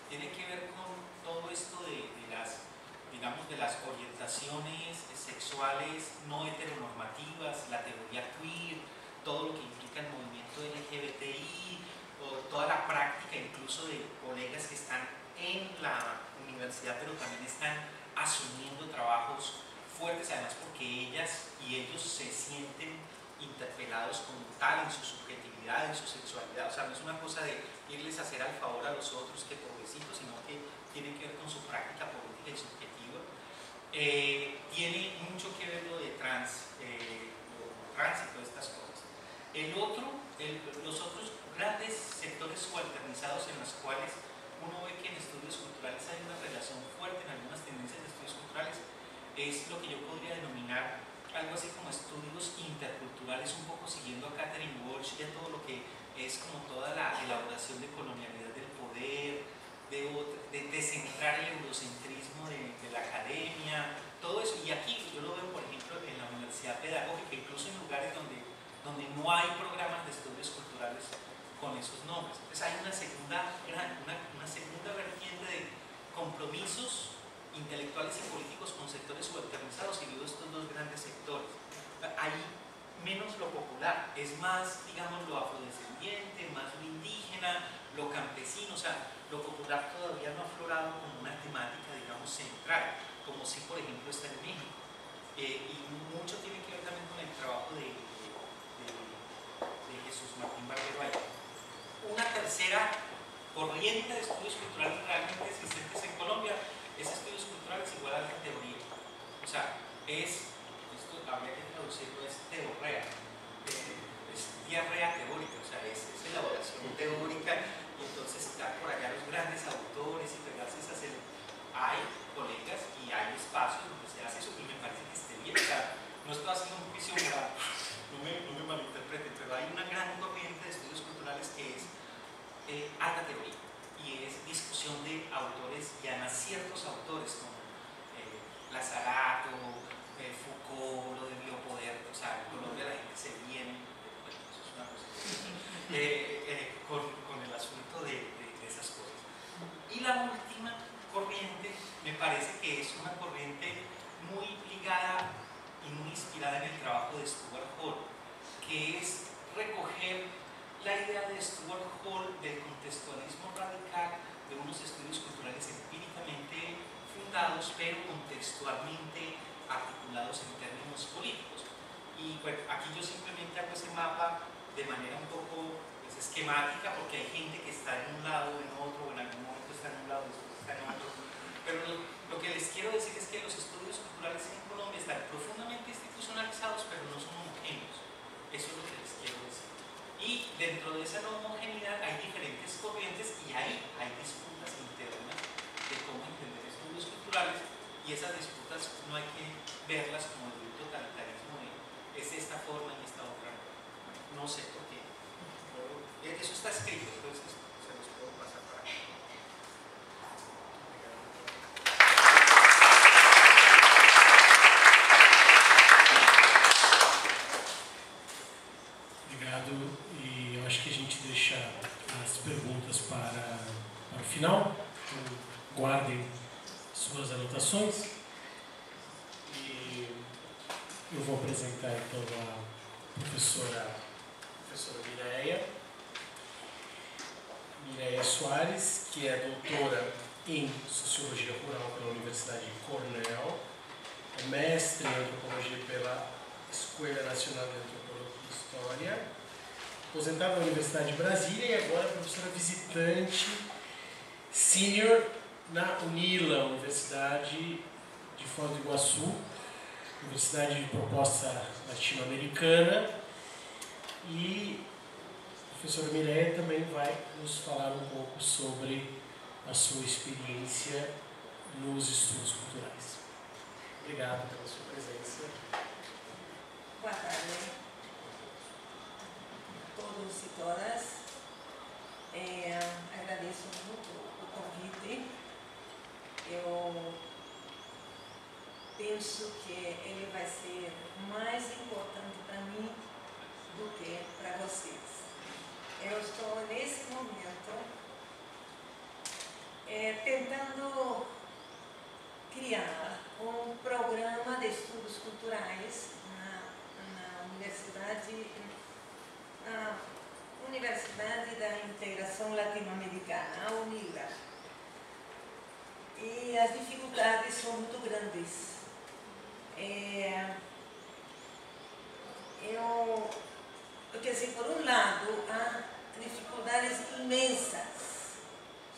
Speaker 2: tiene que ver con todo esto de las orientaciones sexuales no heteronormativas, la teoría queer, todo lo que implica el movimiento LGBTI, o toda la práctica incluso de colegas que están en la universidad pero también están asumiendo trabajos fuertes, además porque ellas y ellos se sienten interpelados como tal en su subjetividad, en su sexualidad. O sea, no es una cosa de irles a hacer al favor a los otros, que pobrecitos, sino que tiene que ver con su práctica política y subjetiva. Tiene mucho que ver lo de tránsito de estas cosas. Los otros grandes sectores subalternizados en los cuales uno ve que en estudios culturales hay una relación fuerte en algunas tendencias de estudios culturales, es lo que yo podría denominar algo así como estudios interculturales, un poco siguiendo a Catherine Walsh y a todo lo que es como toda la elaboración de colonialidad del poder, de centrar el eurocentrismo de la academia, todo eso. Y aquí yo lo veo, por ejemplo, en la universidad pedagógica, incluso en lugares donde no hay programas de estudios culturales con esos nombres. Entonces hay una segunda vertiente de compromisos intelectuales y políticos con sectores subalternizados, y digo estos dos grandes sectores. Hay menos lo popular, es más, digamos, lo afrodescendiente, más lo indígena, lo campesino. O sea, lo popular todavía no ha aflorado como una temática, digamos, central, como si, por ejemplo, está en México. Y mucho tiene que ver también con el trabajo de Jesús Martín Barbero ahí. Una tercera corriente de estudios culturales realmente existentes en Colombia es estudios culturales igual a la teoría. O sea, esto habría que traducirlo, es teorrea, es diarrea teórica, o sea, es elaboración teórica. Y entonces están por allá los grandes autores y pegarse a hacer. Hay colegas y hay espacios donde se hace eso, y me parece que esté bien. O sea, no estoy haciendo un juicio moral, no me malinterpreten, pero hay una gran corriente de estudios culturales que es alta teoría, y es discusión de autores, y además ciertos autores como Lazarato, Foucault, lo de biopoder. O sea, en Colombia la gente se viene, bueno, eso es una cosa, con el asunto de esas cosas. Y la última corriente me parece que es una corriente muy ligada y muy inspirada en el trabajo de Stuart Hall, que es recoger la idea de Stuart Hall del contextualismo radical, de unos estudios culturales empíricamente fundados, pero contextualmente articulados en términos políticos. Y bueno, aquí yo simplemente hago ese mapa de manera un poco pues, esquemática, porque hay gente que está en un lado o en otro, o en algún momento está en un lado, después está en otro. Pero lo que les quiero decir es que los estudios culturales en Colombia están profundamente institucionalizados, pero no son homogéneos. Eso es lo que les quiero decir. Y dentro de esa no homogeneidad hay diferentes corrientes y ahí hay disputas internas de cómo entender estudios culturales, y esas disputas no hay que verlas como el totalitarismo es de esta forma y esta otra. No sé por qué. Eso está escrito, entonces se los puedo pasar para acá.
Speaker 1: Obrigado. E eu acho que a gente deixa as perguntas para o final. Então, guardem suas anotações. E eu vou apresentar então a professora Mireia Soares, que é doutora em Sociologia Rural pela Universidade de Cornell, é mestre em Antropologia pela Escola Nacional de Antropologia e História, aposentada na Universidade de Brasília e agora professora visitante sênior na UNILA, Universidade de Foz do Iguaçu, Universidade de proposta latino-americana. E a professora Mireia também vai nos falar um pouco sobre a sua experiência nos estudos culturais. Obrigado pela sua presença.
Speaker 3: Boa tarde a todos e todas. Agradeço muito o convite. Eu penso que ele vai ser mais importante para mim do que para vocês. Eu estou nesse momento tentando criar um programa de estudos culturais na Universidade da Integração Latino-Americana, a UNILA. E as dificuldades são muito grandes. Quer dizer, por um lado, há dificuldades imensas.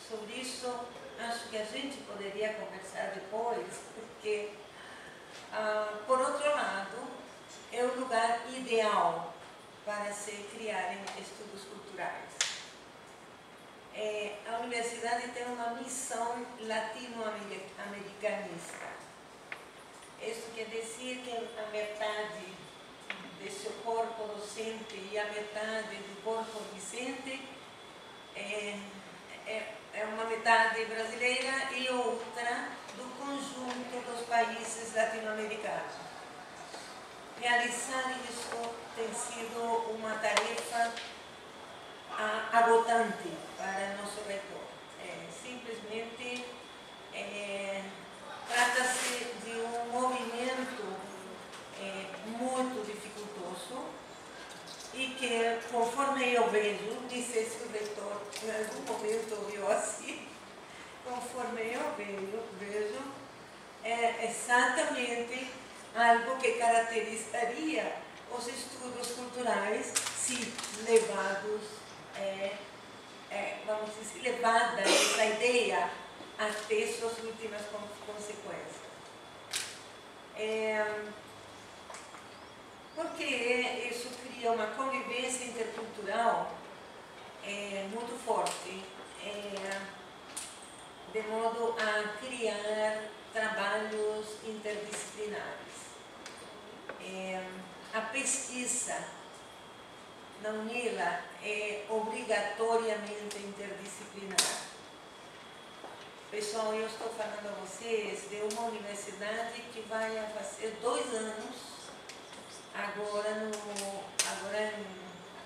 Speaker 3: Sobre isso, acho que a gente poderia conversar depois, porque, por outro lado, é o lugar ideal para se criarem estudos culturais. A universidade tem uma missão latino-americanista. Isso quer dizer que a metade de seu corpo docente e a metade do corpo docente é uma metade brasileira e outra do conjunto dos países latino-americanos. Realizar isso tem sido uma tarefa agotante para nosso reitor. Simplesmente trata-se de um movimento muito dificultoso e que, conforme eu vejo, não sei se o reitor em algum momento viu assim, conforme eu vejo, é exatamente algo que caracterizaria os estudos culturais se levados, vamos dizer, levada essa ideia até suas últimas consequências. Porque isso cria uma convivência intercultural muito forte, de modo a criar trabalhos interdisciplinares. A pesquisa na UNILA é obrigatoriamente interdisciplinar. Pessoal, eu estou falando a vocês de uma universidade que vai fazer 2 anos agora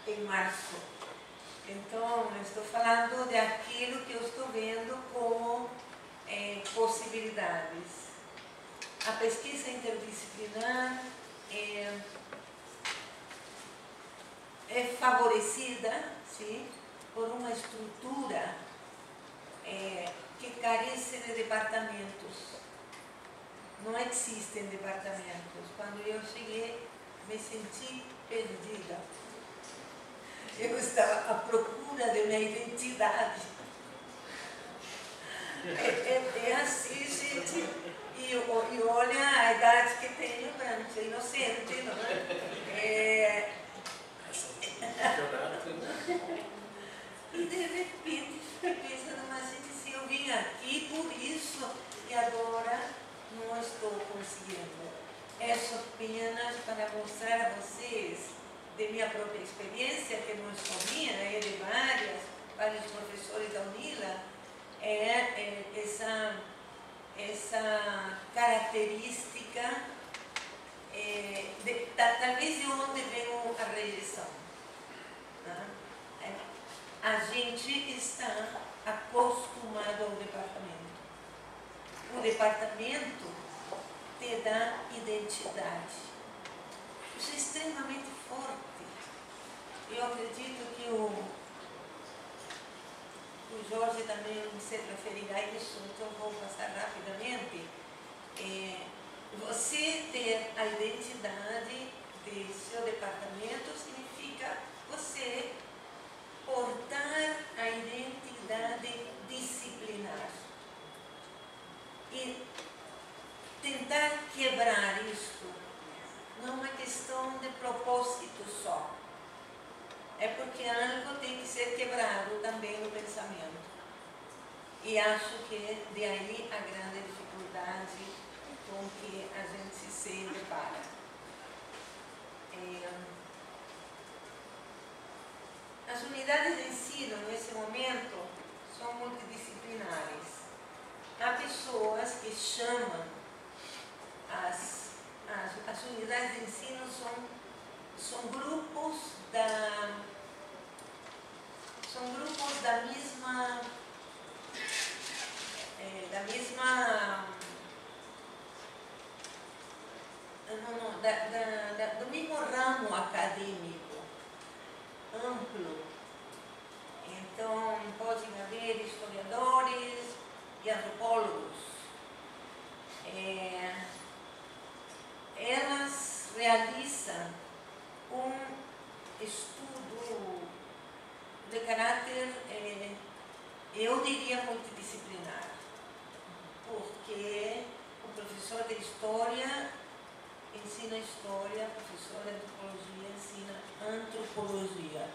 Speaker 3: em março. Então, eu estou falando daquilo que eu estou vendo como possibilidades. A pesquisa interdisciplinar é favorecida, sim, por uma estrutura que carece de departamentos. Não existem departamentos. Quando eu cheguei, me senti perdida. Eu estava à procura de minha identidade. É assim, gente. E olha a idade que tenho para não ser inocente, não é? E de repente fiquei pensando, mas se eu vim aqui por isso e agora não estou conseguindo. É só apenas para mostrar a vocês de minha própria experiência, que não é só minha, é de vários professores da UNILA, essa característica, talvez de onde vem a rejeição. Né? A gente está acostumado ao departamento. O departamento te dá identidade. Isso é extremamente forte. Eu acredito que o Jorge também se referirá a isso, então vou passar rapidamente. Você ter a identidade de seu departamento significa você portar a identidade disciplinar e tentar quebrar isto não é uma questão de propósito só, é porque algo tem que ser quebrado também no pensamento, e acho que de aí a grande dificuldade com que a gente se depara. As unidades de ensino, nesse momento, são multidisciplinares. Há pessoas que chamam as unidades de ensino são grupos da mesma do mesmo ramo acadêmico amplo. Então, podem haver historiadores e antropólogos. Elas realizam um estudo de caráter, eu diria, multidisciplinar, porque o professor de história ensina história, a professora de antropologia ensina antropologia.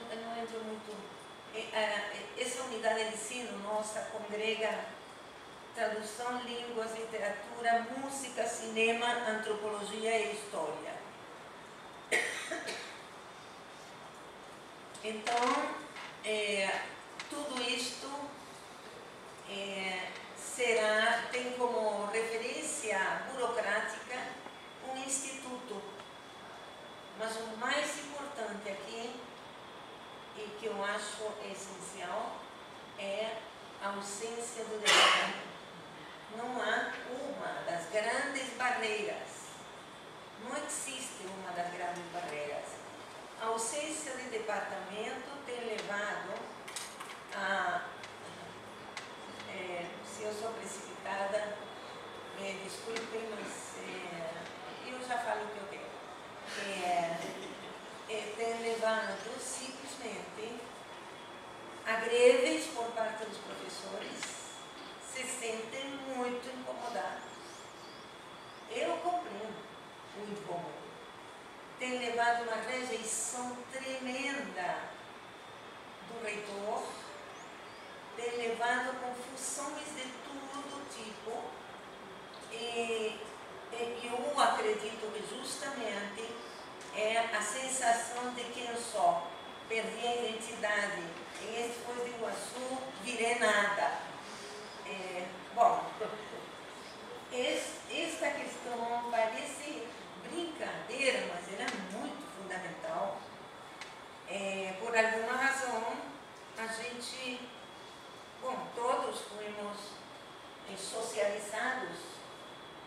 Speaker 3: Eu não entro muito. Essa unidade de ensino nossa congrega tradução, línguas, literatura, música, cinema, antropologia e história. Então, tudo isto tem como referência burocrática um instituto. Mas o mais importante aqui, e que eu acho essencial, é a ausência do departamento. Não há uma das grandes barreiras, não existe uma das grandes barreiras. A ausência de departamento tem levado a, se eu sou precipitada, me desculpem, mas eu já falo o que eu quero. Tem levado simplesmente a greves por parte dos professores, se sentem muito incomodados. Eu compreendo o incômodo. Tem levado uma rejeição tremenda do reitor, tem levado a confusões de todo tipo, e eu acredito que justamente é a sensação de que eu só perdi a identidade. Em esse Foz do Iguaçu, virei nada. Bom, esta questão parece brincadeira, mas ela é muito fundamental. Por alguma razão, a gente, todos fomos socializados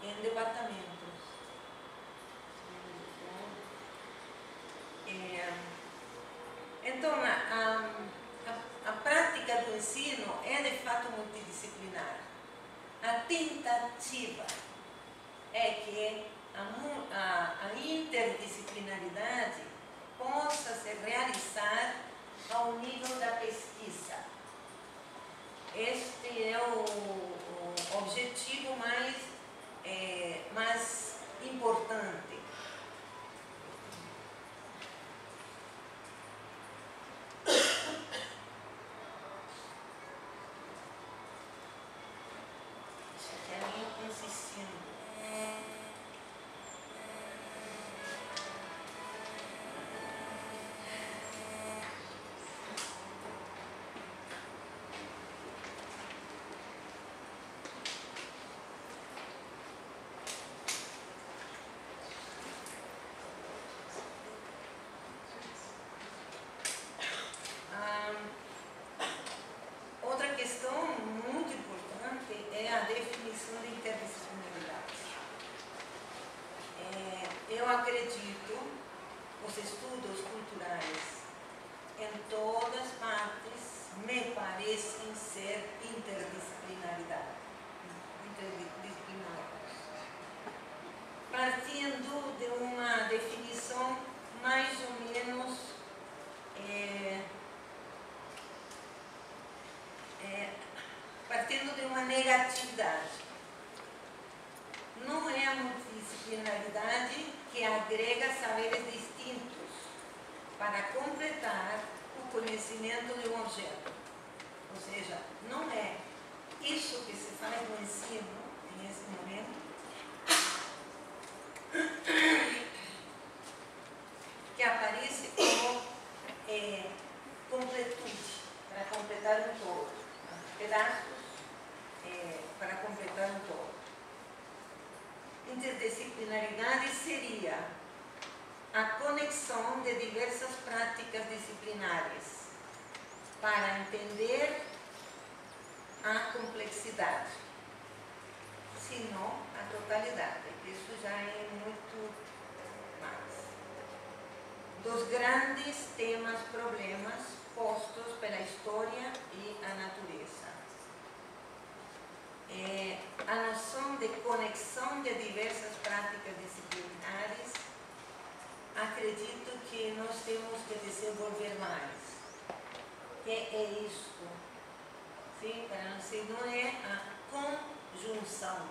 Speaker 3: em departamentos. Então, a prática do ensino é de fato multidisciplinar. A a tentativa é que a interdisciplinaridade possa se realizar ao nível da pesquisa. Este é o objetivo mais importante. Isso aqui é meio insistindo. Outra questão muito importante é a definição de interdisciplinaridade. Eu acredito os estudos culturais em todas partes me parecem ser interdisciplinaridade. Partindo de uma definição mais ou menos partindo de uma negatividade. Não é a multidisciplinaridade que agrega saberes distintos para completar o conhecimento de um objeto. Ou seja, não é isso que se faz no ensino, nesse momento, que aparece como completude, para completar um todo, pedaços para completar um todo. Interdisciplinaridade seria a conexão de diversas práticas disciplinares para entender a complexidade, se não a totalidade. Isso já é muito mais. Dos grandes temas, problemas postos pela história e a natureza. A noção de conexão de diversas práticas disciplinares, acredito que nós temos que desenvolver mais. Que é isso? Sim, para nós não é a conjunção,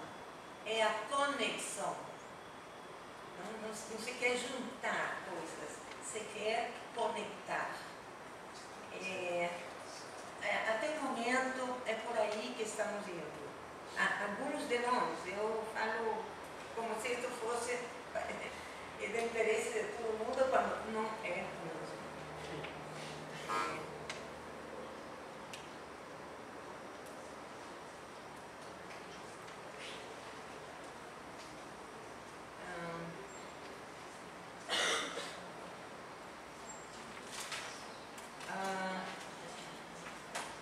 Speaker 3: é a conexão. Não se quer juntar coisas, se quer conectar. Até o momento é por aí que estamos indo. Alguns de nós, eu falo como se isso fosse de interesse de todo mundo, quando não é mesmo.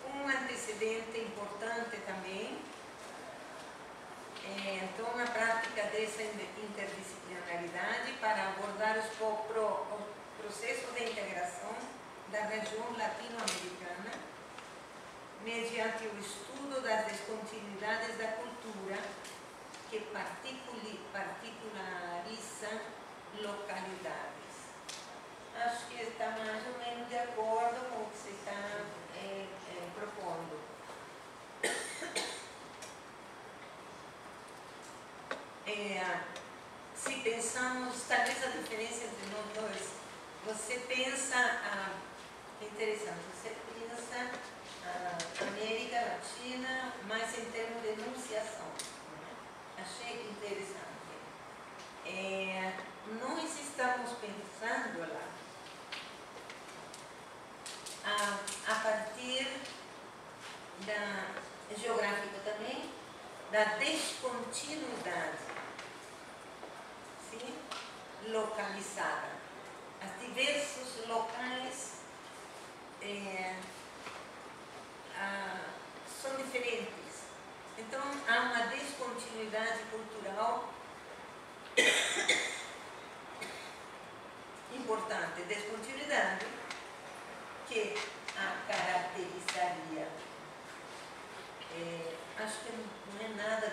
Speaker 3: Um antecedente importante também, então, a prática dessa interdisciplinaridade para abordar os processos de integração da região latino-americana mediante o estudo das descontinuidades da cultura que particulariza localidades. Acho que está mais ou menos de acordo com o que você está propondo. Se pensamos, talvez a diferença entre nós dois, você pensa, interessante, você pensa a América Latina mais em termos de enunciação. Achei interessante. Nós estamos pensando lá a partir da geográfica também, da descontinuidade, sim? Localizada. Os diversos locais são diferentes. Então, há uma descontinuidade cultural importante. Descontinuidade que a caracterizaria. Acho que não é nada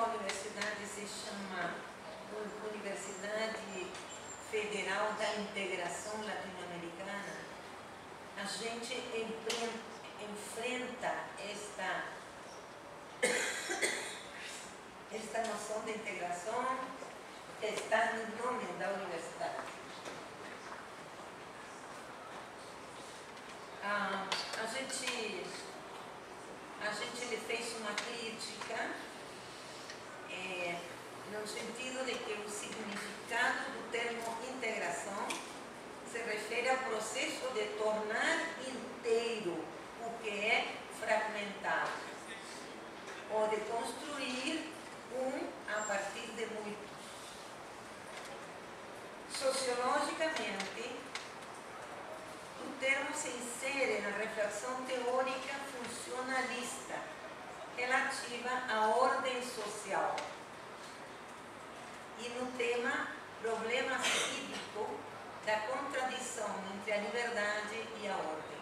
Speaker 3: a universidade se chama Universidade Federal da Integração Latino-Americana, a gente enfrenta esta noção de integração que está no nome da universidade. A gente lhe fez uma crítica no sentido de que o significado do termo integração se refere ao processo de tornar inteiro o que é fragmentado, ou de construir a partir de muitos. Sociologicamente, o termo se insere na reflexão teórica funcionalista relativa à ordem social e no tema problema cívico da contradição entre a liberdade e a ordem.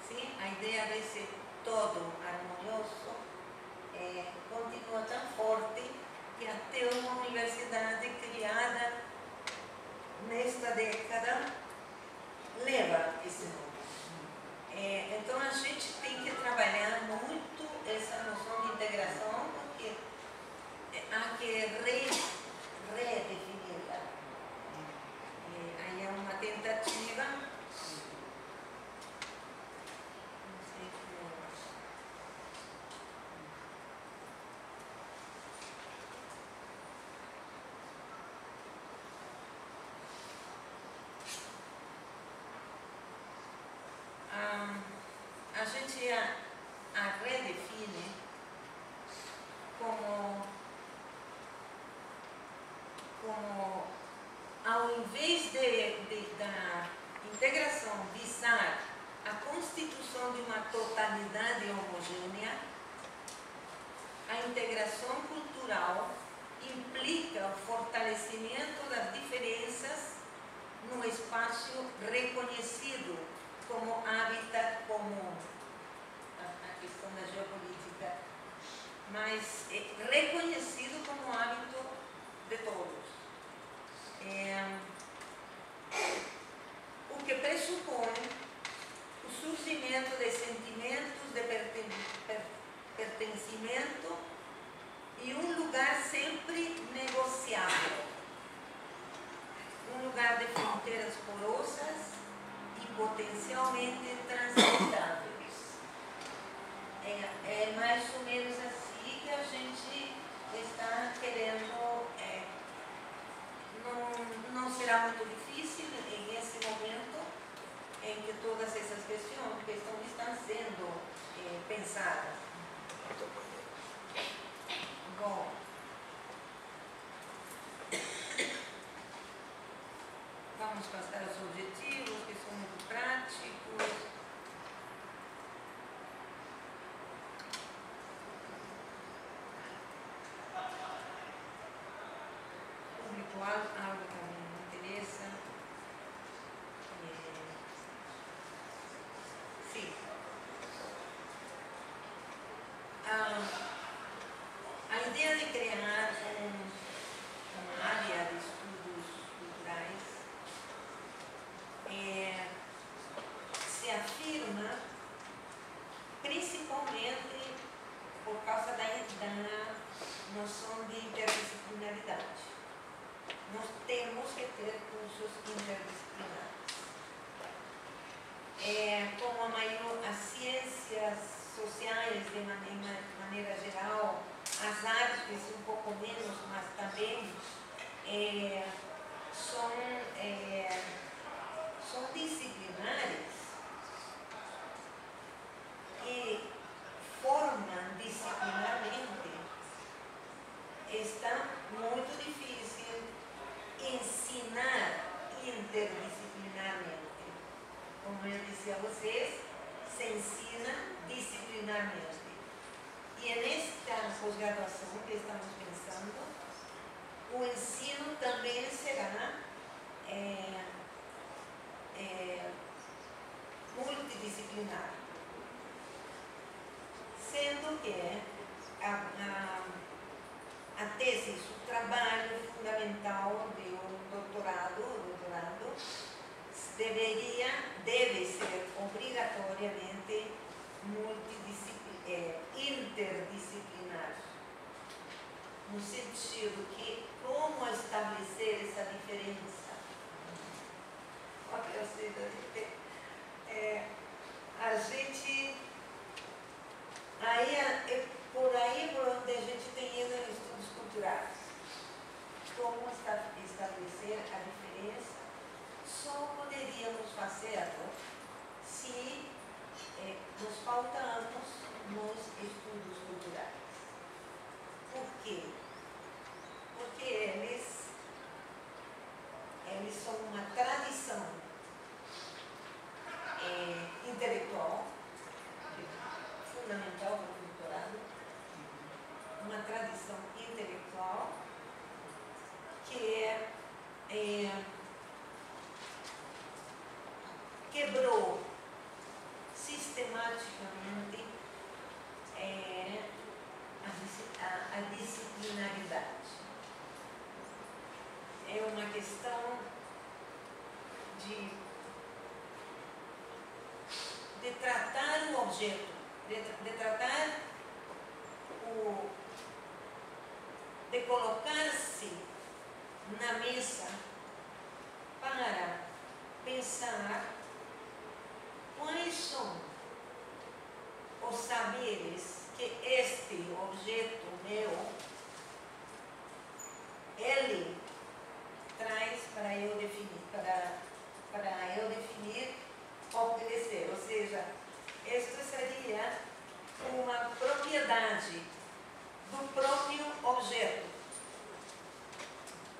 Speaker 3: Sim? A ideia desse todo harmonioso continua tão forte que até uma universidade criada nesta década leva esse nome. Então a gente tem que trabalhar muito essa noção de integração, porque há que redefinir-la. Aí é uma tentativa. Não sei como. A gente a redefine como ao invés da integração visar a constituição de uma totalidade homogênea, a integração cultural implica o fortalecimento das diferenças no espaço reconhecido como hábitat comum, a questão da geopolítica, mas reconhecido como hábito de todos. O que pressupõe o surgimento de sentimentos de pertencimento e um lugar sempre negociável, um lugar de fronteiras porosas e potencialmente transitáveis. É mais ou menos assim que a gente está querendo. Não será muito difícil em esse momento em que todas essas questões estão sendo pensadas. Bom, vamos passar aos objetivos, que são muito práticos. Algo que me interessa. Sim. A ideia de criar uma área de estudos culturais se afirma principalmente por causa da noção de interdisciplinaridade. Nós temos que ter cursos interdisciplinares. Como as ciências sociais, de maneira geral, as artes um pouco menos, mas também são disciplinares e formam disciplinarmente, está muito difícil ensinar interdisciplinarmente. Como eu disse a vocês, se ensina disciplinarmente. E é nesta pós-graduação que estamos pensando, o ensino também será multidisciplinar, sendo que deve ser obrigatoriamente interdisciplinar, no sentido que como estabelecer essa diferença? Ou seja, a gente aí é por onde a gente tem ido em estudos culturais. Como estabelecer a diferença? Só poderíamos fazê-lo se nos pautamos nos estudos culturais. Por quê? Porque eles são uma tradição intelectual, fundamental para o doutorado, uma tradição intelectual que quebrou sistematicamente a disciplinaridade. É uma questão de tratar o objeto, de tratar de colocar-se na mesa para pensar quais são os saberes que este objeto meu, ele traz para eu definir, para eu definir obedecer. Ou seja, isto seria uma propriedade do próprio objeto.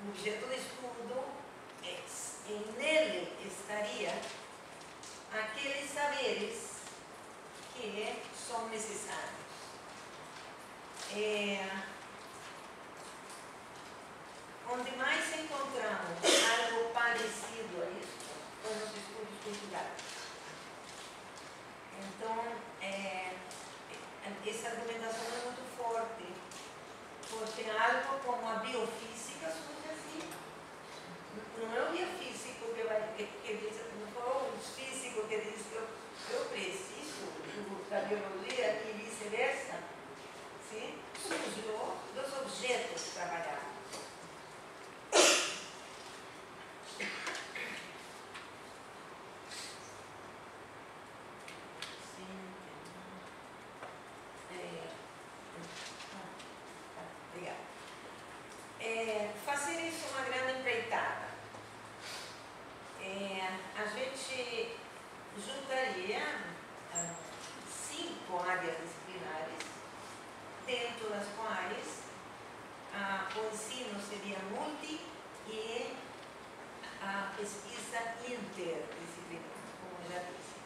Speaker 3: O objeto de estudo, nele estaria aqueles saberes que são necessários. Onde mais encontramos algo parecido a isso são nos estudos culturais. Então, essa argumentação é muito forte, porque algo como a biofísica surge assim. Não é o biofísico que diz, não é o físico que diz que eu preciso da biologia e vice-versa. Sim? Surgiu dos objetos trabalhados. Fazer isso é uma grande empreitada. A gente juntaria 5 áreas disciplinares, dentro das quais o ensino seria multi e a pesquisa interdisciplinar, como já disse.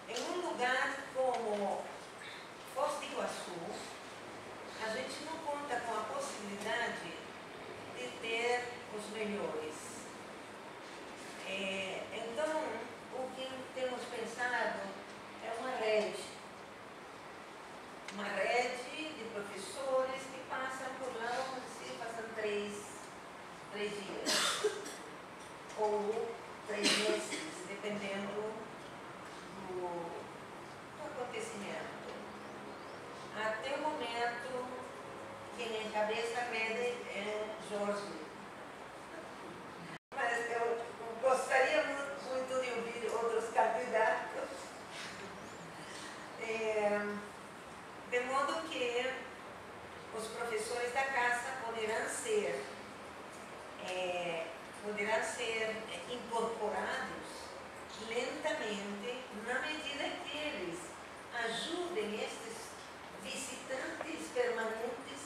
Speaker 3: Em um lugar como Foz do Iguaçu, a gente não conta com a possibilidade de ter os melhores. Então, o que temos pensado é uma rede de professores que passam por lá, vamos dizer, passam 3 dias ou 3 meses, dependendo do acontecimento. Até o momento, quem encabeça a rede é Jorge. Mas eu gostaria muito de ouvir outros candidatos. De modo que os professores da casa poderão ser incorporados lentamente, na medida que eles ajudem estes visitantes permanentes,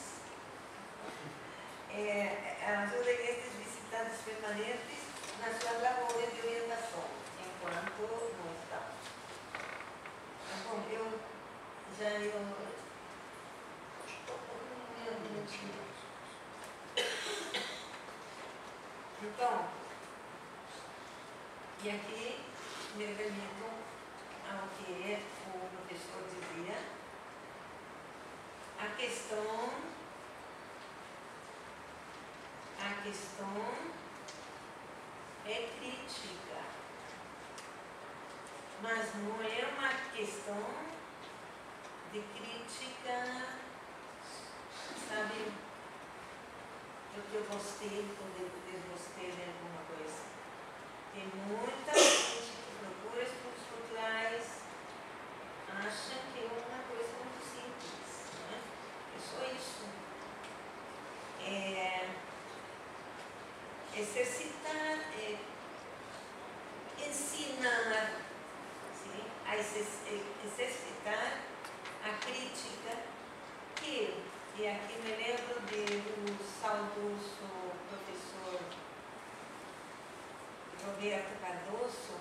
Speaker 3: nas suas labores de orientação, enquanto não estamos. Bom, eu já então, e aqui me remito ao que o professor dizia, a questão é crítica, mas não é uma questão de crítica, sabe, porque eu gostei ou desgostei de alguma coisa. Tem muita gente que procura estudos culturais, acha que é uma coisa muito simples, né? É só isso. Exercitar, ensinar, sim? A exercitar a crítica, e aqui me lembro do saudoso professor Roberto Cardoso,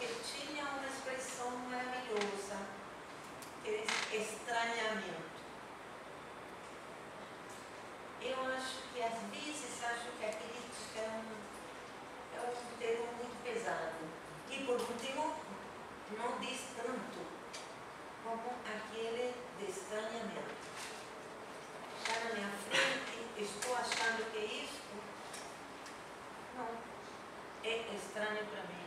Speaker 3: que tinha uma expressão maravilhosa, que é estranhamento. Eu acho que às vezes que a crítica é um termo muito pesado. E por último, não diz tanto como aquele de estranhamento. Está na minha frente, estou achando que é isso? Não. É estranho para mim.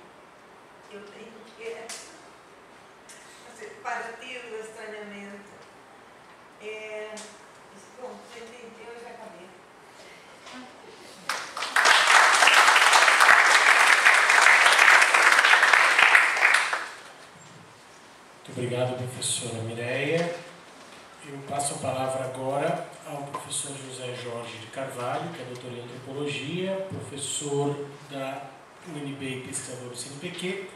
Speaker 3: Eu tenho que partir do estranhamento. Bom, você entendeu, eu já acabei.
Speaker 1: Muito obrigado, professora Mireia. Eu passo a palavra agora ao professor José Jorge de Carvalho, que é doutor em antropologia, professor da UNB e pesquisador do CNPq,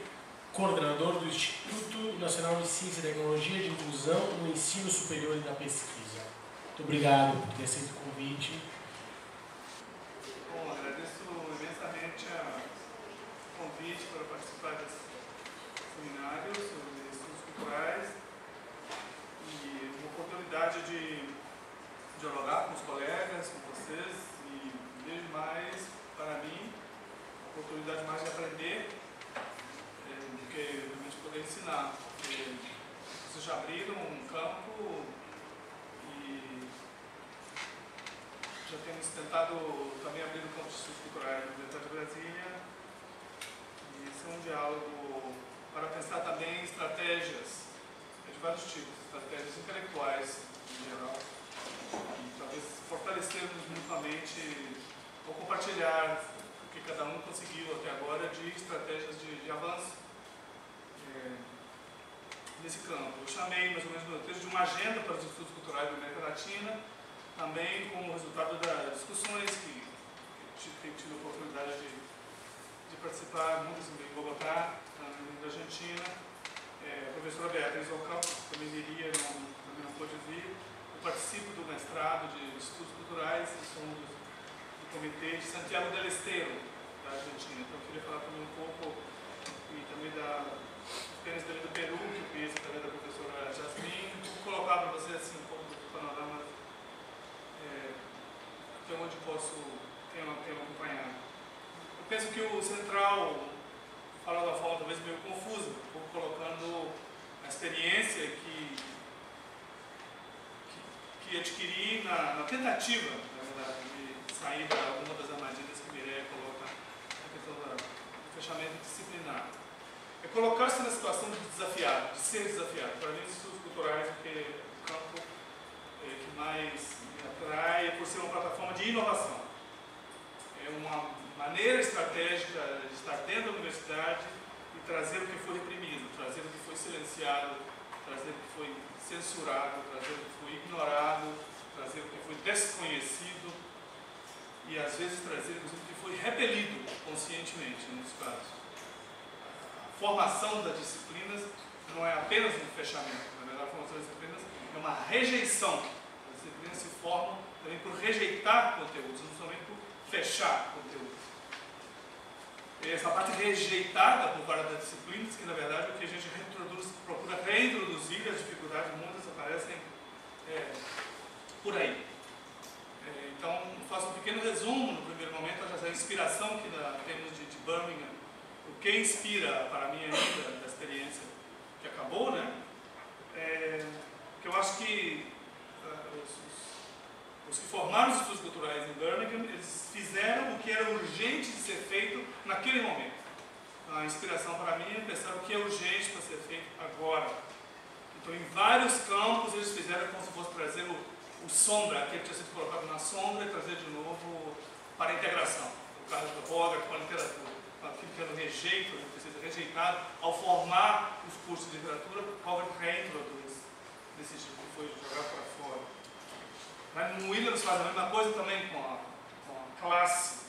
Speaker 1: coordenador do Instituto Nacional de Ciência e Tecnologia de Inclusão no Ensino Superior e na Pesquisa. Muito obrigado por ter aceito o convite.
Speaker 4: Bom, agradeço imensamente o convite para participar desse seminário sobre estudos culturais e uma oportunidade de dialogar com os colegas, com vocês e, desde mais, para mim, uma oportunidade mais de aprender do que realmente poder ensinar. Porque vocês já abriram um campo e já temos tentado também abrir o campo de estudos culturais na Universidade de Brasília. E esse é um diálogo para pensar também em estratégias de vários tipos, estratégias intelectuais em geral, e talvez fortalecermos mutuamente ou compartilhar o que cada um conseguiu até agora de estratégias de avanço nesse campo. Eu chamei mais ou menos no texto de uma agenda para os estudos culturais da América Latina, também como resultado das discussões que tive a oportunidade de participar, muitas em Bogotá, na Argentina. A professora Beatriz Ocampo também viria, também não pôde vir. Eu participo do mestrado de estudos culturais e sou do comitê de Santiago del Estero, da Argentina. Então eu queria falar também um pouco e também da experiência do Peru, que eu fiz através da professora Jasmine. Vou colocar para você assim, um pouco do panorama até onde tenho acompanhado. Eu penso que o central fala da forma talvez meio confusa, um pouco colocando a experiência que adquiri na tentativa, na verdade, de sair de alguma das armadilhas que Mireia coloca na questão do fechamento disciplinar. É colocar-se na situação de desafiado, de ser desafiado. Para mim, os estudos culturais, porque é o campo que mais me atrai por ser uma plataforma de inovação. É uma maneira estratégica de estar dentro da universidade e trazer o que foi reprimido, trazer o que foi silenciado, trazer o que foi censurado, trazer o que foi ignorado, trazer o que foi desconhecido e, às vezes, trazer inclusive o que foi repelido conscientemente, em muitos casos. A formação das disciplinas não é apenas um fechamento, na verdade, a formação das disciplinas é uma rejeição. As disciplinas se formam também por rejeitar conteúdos, não somente por fechar conteúdos. Essa parte rejeitada por várias das disciplinas, que na verdade é o que a gente procura reintroduzir, as dificuldades muitas aparecem por aí. Então, faço um pequeno resumo no primeiro momento, a inspiração que temos de Birmingham, o que inspira para mim ainda da experiência que acabou, né? Que eu acho que Os que formaram os estudos culturais em Birmingham, eles fizeram o que era urgente de ser feito naquele momento. A inspiração para mim é pensar o que é urgente para ser feito agora. Então, em vários campos, eles fizeram como se fosse trazer o sombra, aquele que tinha sido colocado na sombra, e trazer de novo para a integração. No caso do Hogarth com a literatura, aquilo que era o rejeito, que tinha sido rejeitado ao formar os cursos de literatura, Hogarth reintroduz desse tipo, que foi jogado para fora. Mas no Williams faz a mesma coisa também com a classe.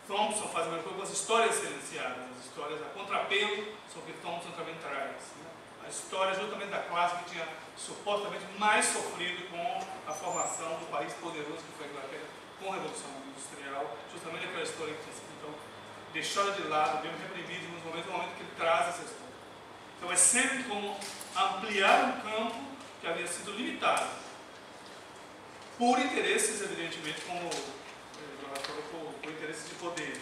Speaker 4: Thompson faz a mesma coisa com as histórias silenciadas, as histórias a contrapelo sobre que Thompson também traz. Né? A história justamente da classe que tinha supostamente mais sofrido com a formação do país poderoso que foi a Inglaterra, com a Revolução Industrial, justamente aquela história que tinha sido então deixada de lado, bem reprimida no momento que ele traz essa história. Então é sempre como ampliar um campo que havia sido limitado por interesses, evidentemente, como por interesses de poder.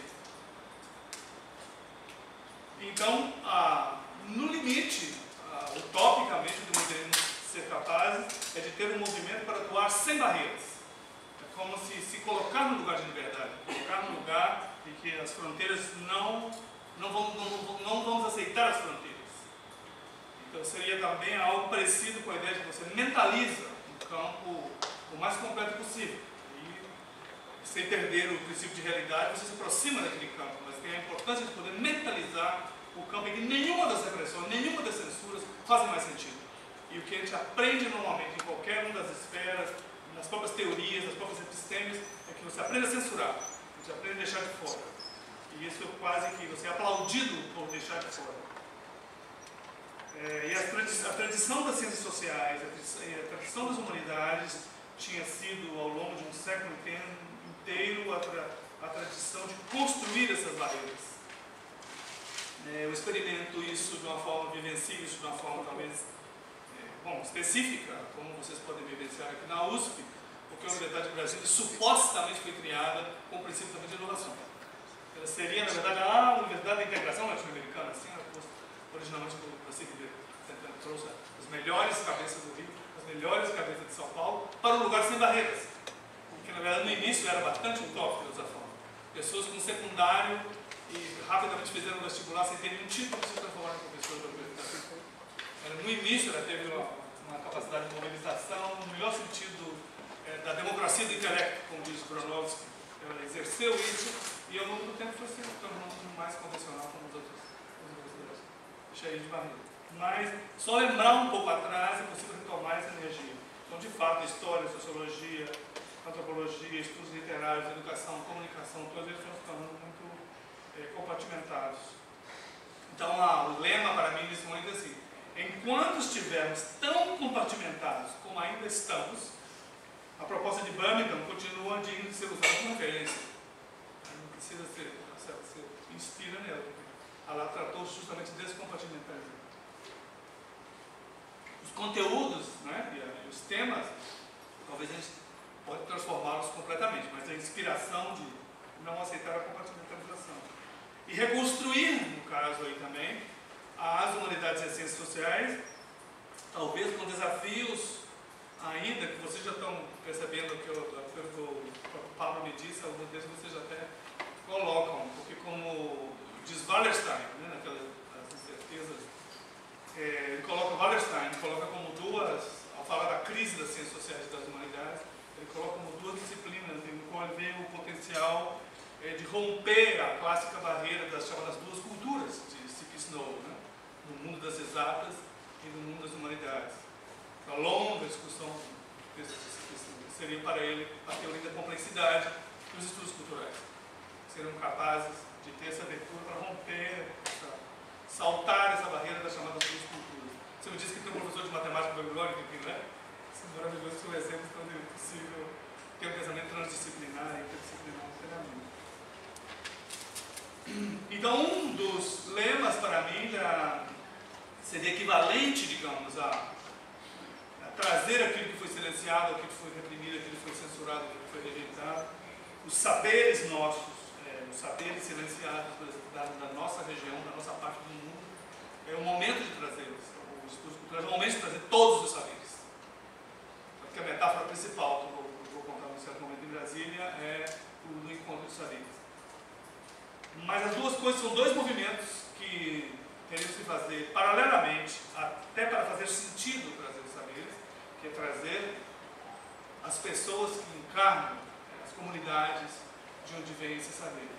Speaker 4: Então, no limite, utopicamente, o que nós queremos ser capazes é de ter um movimento para atuar sem barreiras. É como se colocar no lugar de liberdade, colocar no lugar em que as fronteiras não vamos aceitar as fronteiras. Então, seria também algo parecido com a ideia de que você mentaliza um campo o mais completo possível. E, sem perder o princípio de realidade, você se aproxima daquele campo, mas tem a importância de poder mentalizar o campo em que nenhuma das repressões, nenhuma das censuras fazem mais sentido. E o que a gente aprende normalmente em qualquer uma das esferas, nas próprias teorias, nas próprias epistêmias, é que você aprende a censurar, você aprende a deixar de fora. E isso é quase que você é aplaudido por deixar de fora. E a tradição das ciências sociais, a tradição das humanidades tinha sido, ao longo de um século inteiro, a tradição de construir essas barreiras. Eu experimento isso de uma forma, vivencio isso de uma forma talvez específica, como vocês podem vivenciar aqui na USP, porque a Universidade de Brasília supostamente foi criada com o princípio também de inovação. Ela seria, na verdade, a Universidade da Integração Latino-Americana, assim ela fosse originalmente por trouxe as melhores cabeças do Rio, as melhores cabeças de São Paulo, para um lugar sem barreiras. Porque, na verdade, no início era bastante utópico dessa forma. Pessoas com secundário e rapidamente fizeram um vestibular sem ter nenhum título de se transformar em professor da universidade. No início ela teve uma capacidade de mobilização, no melhor sentido da democracia do intelecto, como diz Bronowski. Ela exerceu isso e ao longo do tempo foi se tornando mais convencional como os outros universidades, cheios de barreiras. Mas só lembrar um pouco atrás é possível retomar essa energia. Então, de fato, a história, a sociologia, a antropologia, estudos literários, a educação, a comunicação, todos eles estão se tornando muito compartimentados. Então, o lema para mim nesse momento é assim: enquanto estivermos tão compartimentados como ainda estamos, a proposta de Birmingham continua digna de ser usada como referência. Não precisa ser, se inspira nela. Ela tratou justamente desse compartimentalismo. Os conteúdos, né, e os temas, talvez a gente pode transformá-los completamente, mas a inspiração de não aceitar a compartimentalização. E reconstruir, no caso aí também, as humanidades e as ciências sociais, talvez com desafios ainda, que vocês já estão percebendo que o Pablo me disse, alguns deles vocês até colocam, porque como diz Wallerstein, né, naquelas incertezas, ele coloca Wallerstein, ele coloca como duas, ao falar da crise das ciências sociais e das humanidades, ele coloca como duas disciplinas, no qual ele vê o potencial de romper a clássica barreira das chamadas duas culturas de C.P. Snow, né, no mundo das exatas e no mundo das humanidades. A longa discussão seria para ele a teoria da complexidade dos estudos culturais. Seriam capazes de ter essa abertura para romper, saltar essa barreira das chamadas duas culturas. Você me disse que tem um professor de matemática babilônica aqui, não é? Isso é maravilhoso, que é um exemplo quando é possível ter um pensamento transdisciplinar e interdisciplinar inteiramente. Então, um dos lemas para mim seria equivalente, digamos, a trazer aquilo que foi silenciado, aquilo que foi reprimido, aquilo que foi censurado, aquilo que foi rejeitado, os saberes nossos, os saberes silenciados da nossa região, da nossa parte do mundo. É o momento de trazê-los. Os estudos culturais é o momento de trazer todos os saberes. Porque a metáfora principal trazer as pessoas que encarnam as comunidades de onde vem esse saber.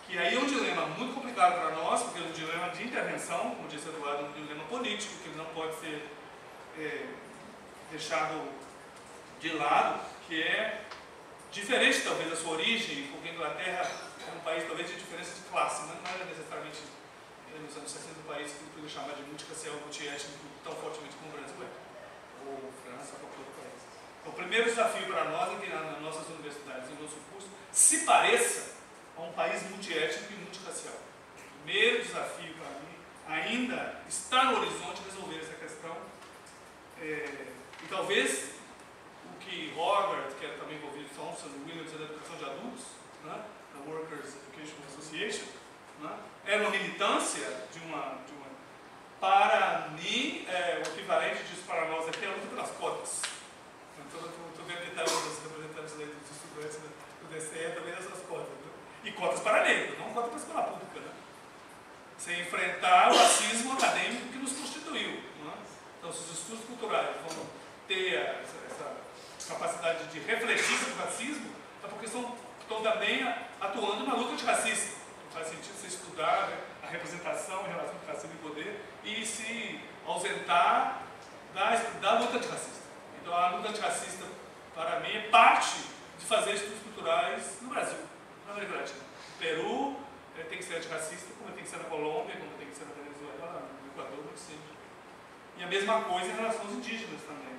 Speaker 4: Que aí é um dilema muito complicado para nós, porque é um dilema de intervenção, como disse Eduardo, um dilema político, que não pode ser deixado de lado, que é diferente talvez da sua origem, porque a Inglaterra é um país talvez de diferença de classe, mas não era necessariamente nos anos 60 um país que podia chamar de multirracial, multiétnico tão fortemente como o Brasil é, ou França, ou qualquer outro país. Então, o primeiro desafio para nós é que nas nossas universidades e no nosso curso se pareça a um país multiétnico e multirracial. O primeiro desafio para mim ainda está no horizonte resolver essa questão. E talvez o que Harvard, que é também envolvido, Thompson e Williams na educação de adultos, né, na Workers Education Association, né, era uma militância de uma para mim, o equivalente disso para nós aqui é a luta pelas cotas. Então, estou vendo que está os representantes dos estudantes do DCE também nessas cotas. Né? E cotas para negros, não cotas para a escola pública. Né? Sem enfrentar o racismo acadêmico que nos constituiu. Né? Então, se os estudos culturais vão ter essa capacidade de refletir sobre o racismo, é porque estão também atuando na luta antirracista. Não faz sentido você estudar, né, a representação em relação ao racismo e poder e se ausentar da luta antirracista. Então, a luta antirracista, para mim, é parte de fazer estudos culturais no Brasil, na América Latina. No Peru tem que ser antirracista, como tem que ser na Colômbia, como tem que ser na Venezuela, no Equador, muito sempre. E a mesma coisa em relação aos indígenas também.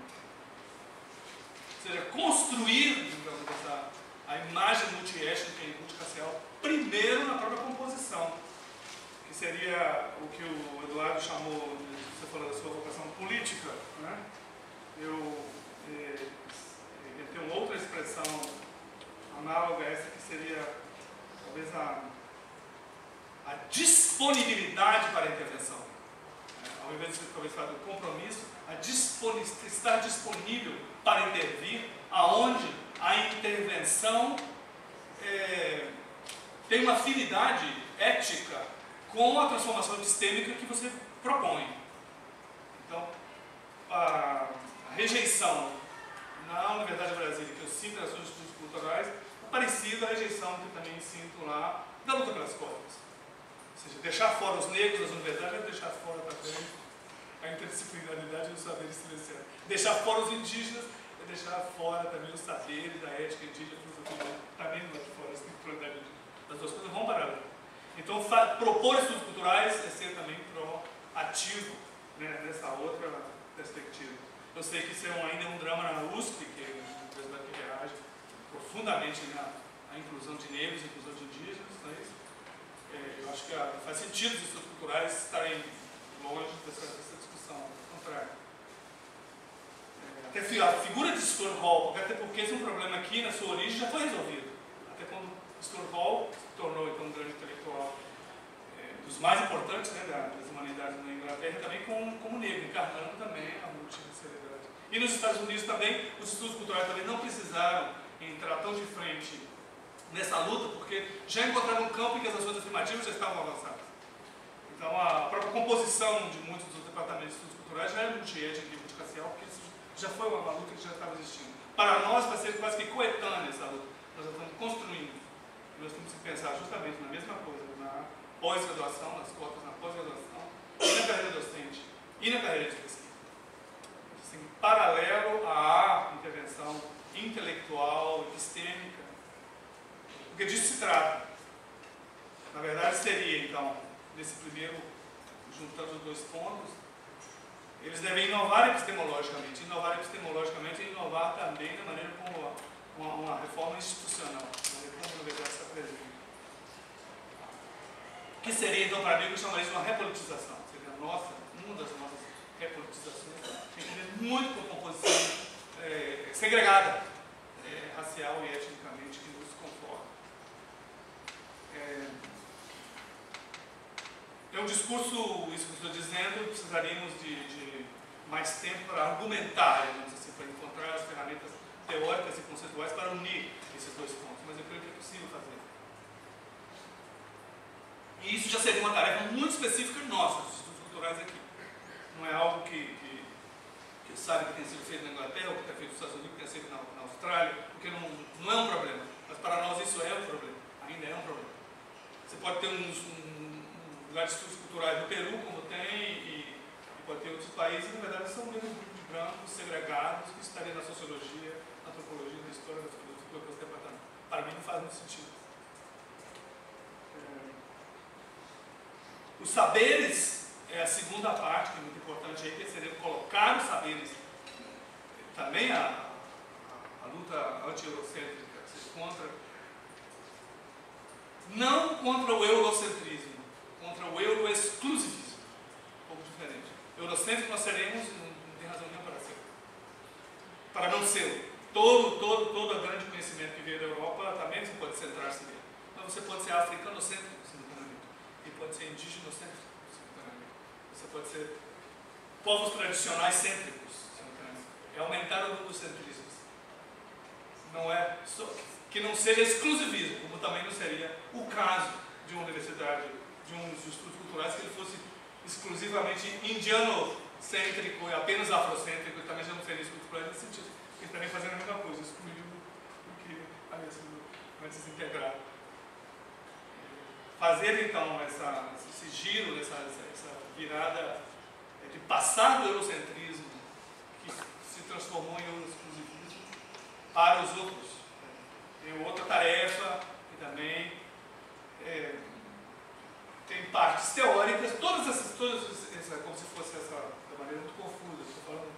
Speaker 4: Ou seja, construir, digamos, a imagem multiétnica e multirracial, primeiro na própria composição, que seria o que o Eduardo chamou, você falou da sua vocação política, né? Eu tenho outra expressão análoga a essa, que seria talvez a disponibilidade para a intervenção. Ao invés de você talvez falar do compromisso, estar disponível para intervir aonde a intervenção tem uma afinidade ética com a transformação epistêmica que você propõe. Então, a rejeição na Universidade de Brasília, que eu sinto nas suas estudos culturais, é parecida à rejeição que eu também sinto lá da luta pelas cotas. Ou seja, deixar fora os negros das universidades é deixar fora também a interdisciplinaridade dos saberes silenciados. Deixar fora os indígenas é deixar fora também os saberes da ética indígena, também do lado de fora, a espiritualidade indígena. As duas coisas vão parar. Então, propor estudos culturais é ser também proativo, né, nessa outra perspectiva. Eu sei que isso ainda é um drama na USP, que é uma universidade que reage profundamente na inclusão de negros, inclusão de indígenas, não é isso? Eu acho que faz sentido os estudos culturais estarem longe dessa discussão, ao contrário. Até a figura de Stuart Hall, até porque esse é um problema aqui na sua origem já foi resolvido. Até quando Stuart Hall se tornou então um grande intelectual, dos mais importantes, né, das humanidades na Inglaterra, também como negro, encarnando também a multirracialidade. E nos Estados Unidos também, os estudos culturais também não precisaram entrar tão de frente nessa luta, porque já encontraram um campo em que as ações afirmativas já estavam avançadas. Então, a própria composição de muitos dos departamentos de estudos culturais já é multiétnica e multirracial, porque isso já foi uma luta que já estava existindo. Para nós vai ser quase que coetânea essa luta. Nós já estamos construindo. Nós temos que pensar justamente na mesma coisa, na pós-graduação, nas cotas na pós-graduação, e na carreira docente, e na carreira de pesquisa. Assim, paralelo à intervenção intelectual, epistêmica, porque disso se trata. Na verdade, seria, então, nesse primeiro, juntando os dois pontos, eles devem inovar epistemologicamente e inovar também da maneira como uma reforma institucional, uma reforma da universidade se apresenta. Que seria, então, para mim, que eu chamaria de uma repolitização. Seria uma das nossas repolitizações, tem que ver muito com a composição segregada, racial e etnicamente, que nos conforma. É um discurso, isso que eu estou dizendo, precisaríamos de mais tempo para argumentar, assim, para encontrar as ferramentas teóricas e conceituais para unir esses dois pontos, mas eu creio que é possível fazer. E isso já seria uma tarefa muito específica nossa, dos estudos culturais aqui. Não é algo que que sabe que tem sido feito na Inglaterra, ou que tem feito nos Estados Unidos, que tem sido na Austrália, porque não é um problema. Mas para nós isso é um problema, ainda é um problema. Você pode ter um lugar de estudos culturais no Peru, como tem, e pode ter outros países, na verdade são mesmo grupos de brancos segregados que estariam na sociologia, na antropologia, na história, na filosofia, para os departamentos. Para mim não faz muito sentido. Os saberes é a segunda parte, que é muito importante aí, que seria colocar os saberes. Também a luta anti-eurocêntrica, contra, não contra o eurocentrismo, contra o euroexclusivismo. Um pouco diferente. Eurocêntrico nós seremos, não tem razão nenhuma para ser. Para não ser. Todo o grande conhecimento que veio da Europa também você pode centrar-se nele. Mas você pode ser africanocêntrico, simultaneamente. E pode ser indígenocêntrico, simultaneamente. Você pode ser povos tradicionais cêntricos, simultaneamente. É aumentar o número dos centrismos. Não é só, que não seja exclusivismo, como também não seria o caso de uma universidade, de um dos estudos culturais, que ele fosse exclusivamente indiano-cêntrico e apenas afrocêntrico, e também já não seria estudo cultural nesse sentido. Ele também fazendo a mesma coisa, excluindo o que antes se integrar. Fazer então esse giro, essa virada de passar do eurocentrismo, que se transformou em euroexclusivismo, para os outros. Tem outra tarefa que também tem partes teóricas, todas essas como se fosse de maneira muito confusa, estou falando,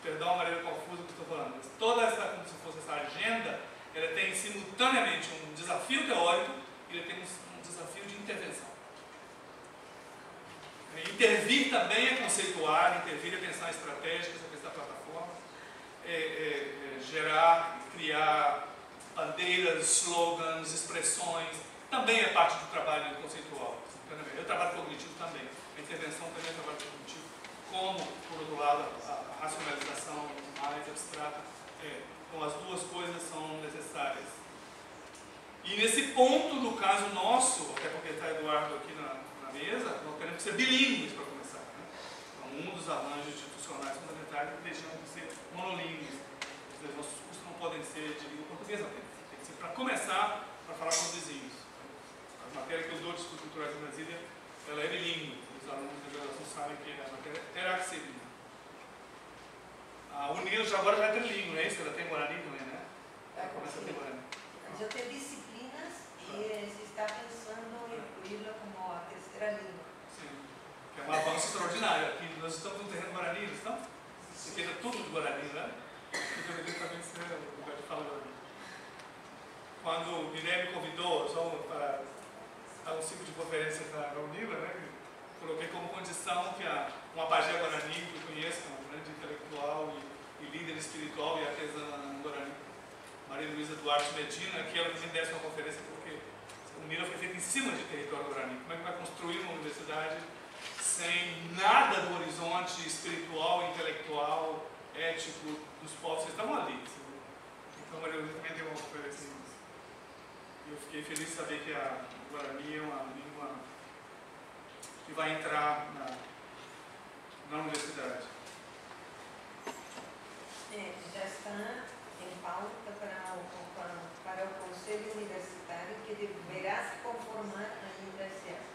Speaker 4: perdão a maneira confusa que estou falando, mas toda essa, como se fosse essa agenda, ela tem simultaneamente um desafio teórico e ela tem um desafio de intervenção. Intervir também é conceituar, intervir é pensar estratégicas, é pensar plataformas, gerar, criar bandeiras, slogans, expressões, também é parte do trabalho conceitual. Eu trabalho cognitivo também, a intervenção também é trabalho cognitivo, como, por outro lado, a racionalização mais abstrata. Então as duas coisas são necessárias. E nesse ponto, no caso nosso, até porque está Eduardo aqui na mesa, nós temos que ser bilíngues para começar. Né? Então, um dos arranjos institucionais fundamentais é que deixamos de ser monolíngues. Os nossos cursos não podem ser de língua portuguesa apenas. Tem que ser para começar, para falar com os vizinhos. A matéria que eu dou de estudos culturais em Brasília, ela é bilíngue. Os alunos da graduação sabem que a matéria terá que ser bilíngue. A Unidos agora já é trilíngue, não é isso? Ela tem Guarani também, né? Começa a ter Guarani.
Speaker 3: Já tem disciplinas e se está pensando em incluí-la como a terceira língua.
Speaker 4: Sim, que é um avanço extraordinário. Aqui nós estamos no terreno Guarani, não estamos? Você queira tudo de Guarani, né? E deveria também ser o lugar de fala Guarani. Quando o Guilherme me convidou só para dar um ciclo de conferência na Unila, né? Coloquei como condição que uma pajé Guarani que eu conheço, uma grande intelectual e líder espiritual e artesã Guarani, Maria Luísa Duarte Medina, que ela me desse uma conferência porque o Unila foi feito em cima de território Guarani. Como é que vai construir uma universidade sem nada do horizonte espiritual, intelectual, ético dos povos que estavam ali? Então a Maria Luísa também deu uma conferência nisso. E eu fiquei feliz de saber que a Guarani é uma língua que vai entrar na universidade.
Speaker 3: Já está em pauta para o Conselho Universitário, que deverá se conformar ainda esse ano.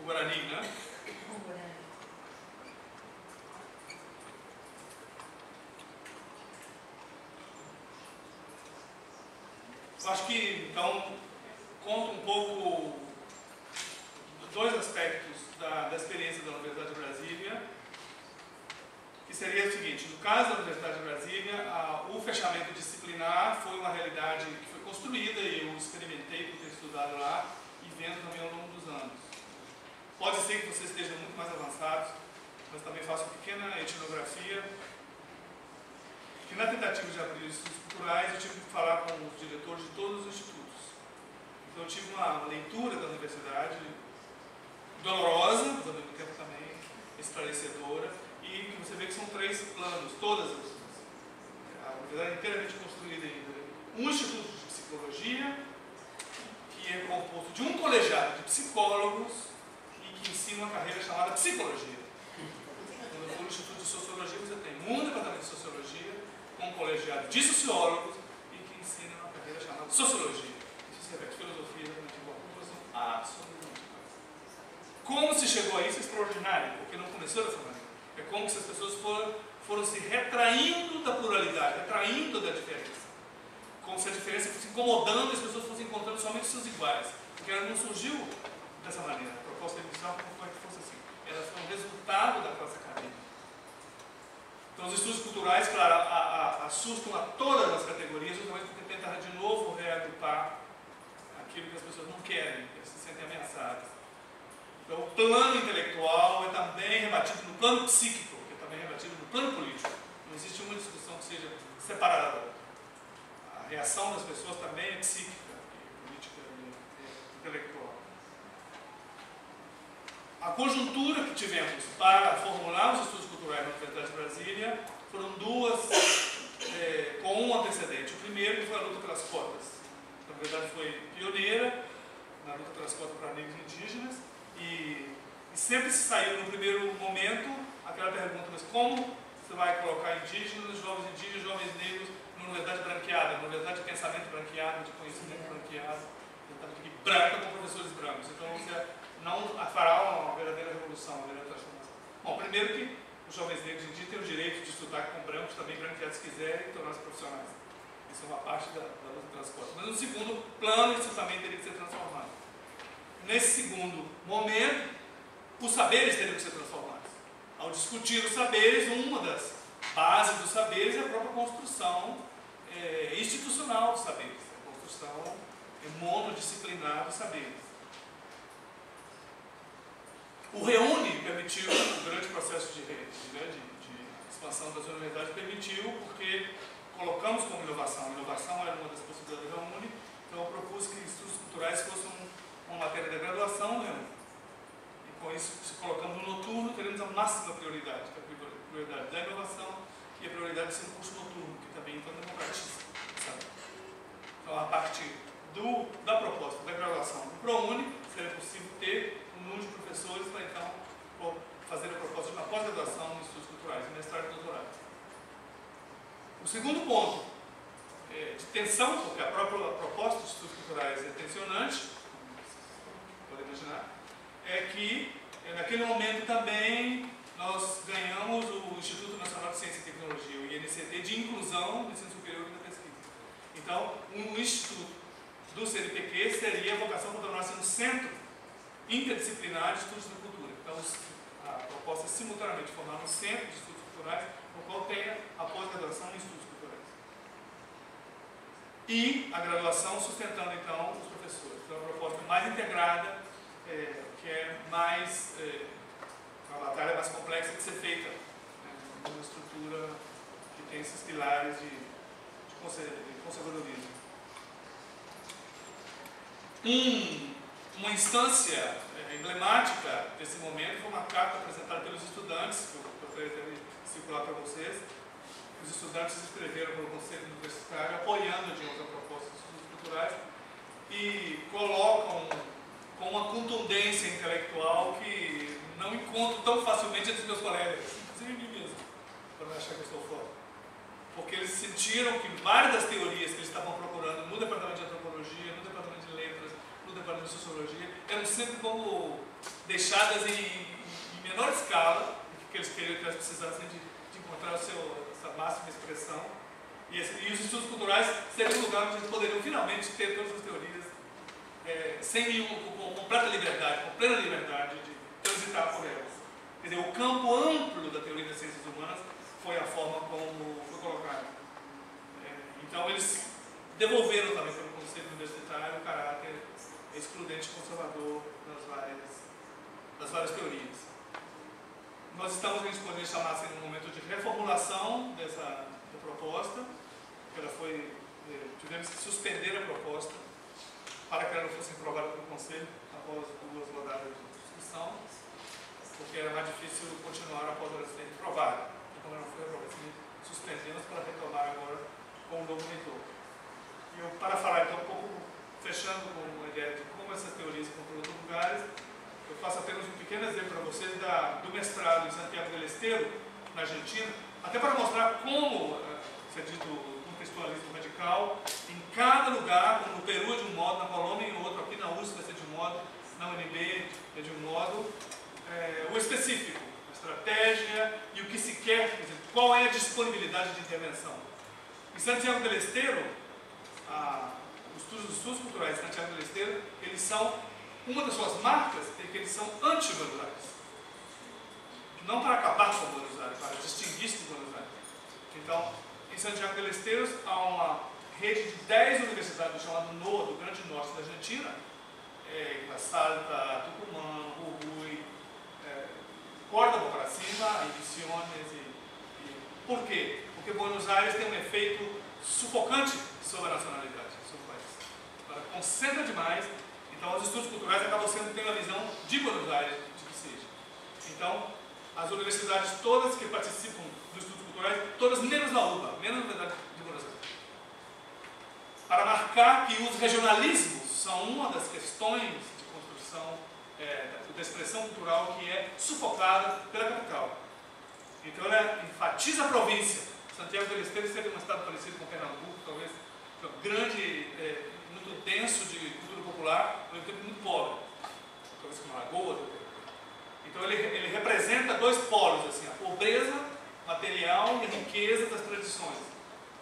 Speaker 4: O Guarani, né?
Speaker 3: O Guarani.
Speaker 4: Eu acho que, então, conta um pouco dois aspectos da experiência da Universidade de Brasília, que seria o seguinte: no caso da Universidade de Brasília, o fechamento disciplinar foi uma realidade que foi construída e eu experimentei por ter estudado lá e vendo também ao longo dos anos. Pode ser que vocês estejam muito mais avançados, mas também faço uma pequena etnografia, que na tentativa de abrir estudos culturais eu tive que falar com os diretores de todos os institutos. Então eu tive uma leitura da universidade dolorosa, mas ao mesmo tempo também esclarecedora, e que você vê que são três planos, todas a universidade inteiramente construída ainda. Um instituto de psicologia, que é composto de um colegiado de psicólogos e que ensina uma carreira chamada psicologia. Quando eu for no colegiado de sociólogos e que ensina uma carreira chamada sociologia. Isso se repete, filosofia da antiga uso, absolutamente. Como se chegou a isso é extraordinário, porque não começou dessa maneira. É como se as pessoas foram se retraindo da pluralidade, retraindo da diferença. Como se a diferença fosse incomodando e as pessoas fossem encontrando somente seus iguais. Porque ela não surgiu dessa maneira. A proposta inicial não foi que fosse assim. Ela foi um resultado da classe acadêmica. Então, os estudos culturais, claro, assustam a todas as categorias, justamente porque tentam de novo reagrupar aquilo que as pessoas não querem, que se sentem ameaçadas. Então, o plano intelectual é também rebatido no plano psíquico, que é também rebatido no plano político. Não existe uma discussão que seja separada. A reação das pessoas também é psíquica, política e intelectual. A conjuntura que tivemos para formular os estudos culturais na Universidade de Brasília foram duas, com um antecedente. O primeiro que foi a luta pelas cotas. Na verdade, foi pioneira na luta pelas cotas para negros e indígenas. E sempre se saiu no primeiro momento aquela pergunta, mas como você vai colocar indígenas, jovens negros numa universidade branqueada, numa universidade de pensamento branqueado, de conhecimento branqueado, branca com professores brancos. Então você não fará uma verdadeira revolução, uma verdadeira transformação. Bom, primeiro que os jovens negros indígenas têm o direito de estudar com brancos, também branqueados se quiserem, e tornar-se profissionais. Isso é uma parte da luta pelas cotas. Mas no segundo plano, isso também teria que ser transformado. Nesse segundo momento, os saberes teriam que ser transformados. Ao discutir os saberes, uma das bases dos saberes é a própria construção institucional dos saberes, a construção monodisciplinar dos saberes. O REUNE permitiu, o grande processo de expansão das universidades permitiu, porque colocamos como inovação. A inovação era uma das possibilidades do REUNE, então eu propus que estudos culturais fossem uma matéria de graduação, né? E com isso, se colocamos no noturno, teremos a máxima prioridade, que é a prioridade da inovação e a prioridade de ser um curso noturno, que também então democratiza. Então, a partir da proposta da graduação do ProUni, seria possível ter um número de professores para então fazer a proposta de uma pós-graduação em estudos culturais, mestrado e doutorado. O segundo ponto de tensão, porque a própria proposta de estudos culturais é tensionante, pode imaginar, é que naquele momento também nós ganhamos o Instituto Nacional de Ciência e Tecnologia, o INCT, de inclusão do ensino superior e da pesquisa. Então, um instituto do CNPq seria a vocação para tornar-se um centro interdisciplinar de estudos da cultura. Então, a proposta é simultaneamente formar um centro de estudos culturais, no qual tenha a pós-graduação em estudos culturais. E a graduação sustentando, então, os professores. Então, é uma proposta mais integrada, que é mais... uma batalha mais complexa de ser feita, numa estrutura que tem esses pilares de conservadorismo. Uma instância emblemática desse momento foi uma carta apresentada pelos estudantes, que eu gostaria de circular para vocês. Os estudantes escreveram para o Conselho Universitário apoiando de outra proposta de estudos culturais e colocam com uma contundência intelectual que não encontro tão facilmente entre os meus colegas, inclusive em mim mesmo, para não achar que eu estou fora. Porque eles sentiram que várias das teorias que eles estavam procurando no departamento de antropologia, no departamento de letras, no departamento de sociologia, eram sempre como deixadas em menor escala, porque eles queriam que elas precisassem de encontrar essa máxima expressão. E os estudos culturais seriam um lugar onde eles poderiam finalmente ter todas as teorias com completa liberdade, com plena liberdade de transitar por elas. Quer dizer, o campo amplo da teoria das ciências humanas foi a forma como foi colocado. Então, eles devolveram também para o Conselho Universitário o caráter excludente e conservador das várias teorias. Nós estamos, a gente poderia chamar assim, num momento de reformulação da proposta. Tivemos que suspender a proposta para que ela não fosse aprovada pelo Conselho após 2 rodadas de discussão, porque era mais difícil continuar após ela ser aprovada. Então ela não foi aprovada, suspendemos para retomar agora com o novo reitor. E eu, para falar então um pouco, fechando com uma ideia de como essas teorias vão para outros lugares, eu faço apenas um pequeno exemplo para vocês do mestrado em Santiago del Estero, na Argentina, até para mostrar como isso é dito contextualismo radical. Em cada lugar, como no Peru é de um modo, na Colômbia em outro, aqui na USP vai ser de um modo, na UNB é de um modo. O específico, a estratégia e o que se quer, por exemplo, qual é a disponibilidade de intervenção. Em Santiago del Estero, os estudos culturais de Santiago del Estero, eles são, uma das suas marcas é que eles são anti-Buenos Aires. Não para acabar com Buenos Aires, para distinguir-se de Buenos Aires. Então, em Santiago del Estero há uma rede de 10 universidades chamada NOA, do Grande Norte da Argentina, Salta, Tucumã, Jujuy, Córdoba para cima, e Misiones. Por quê? Porque Buenos Aires tem um efeito sufocante sobre a nacionalidade, sobre o país. Ela concentra demais, então os estudos culturais acabam tendo a visão de Buenos Aires, de que seja. Então, as universidades todas que participam dos estudos culturais, todas menos na UBA, menos na Universidade de Buenos Aires. Para marcar que os regionalismos são uma das questões de construção da expressão cultural que é sufocada pela capital. Então ela enfatiza a província. Santiago del Estero seria um estado parecido com Pernambuco, talvez grande, muito denso de cultura popular, mas muito pobre, talvez como Alagoas. Então ele representa dois polos, assim, a pobreza material e a riqueza das tradições.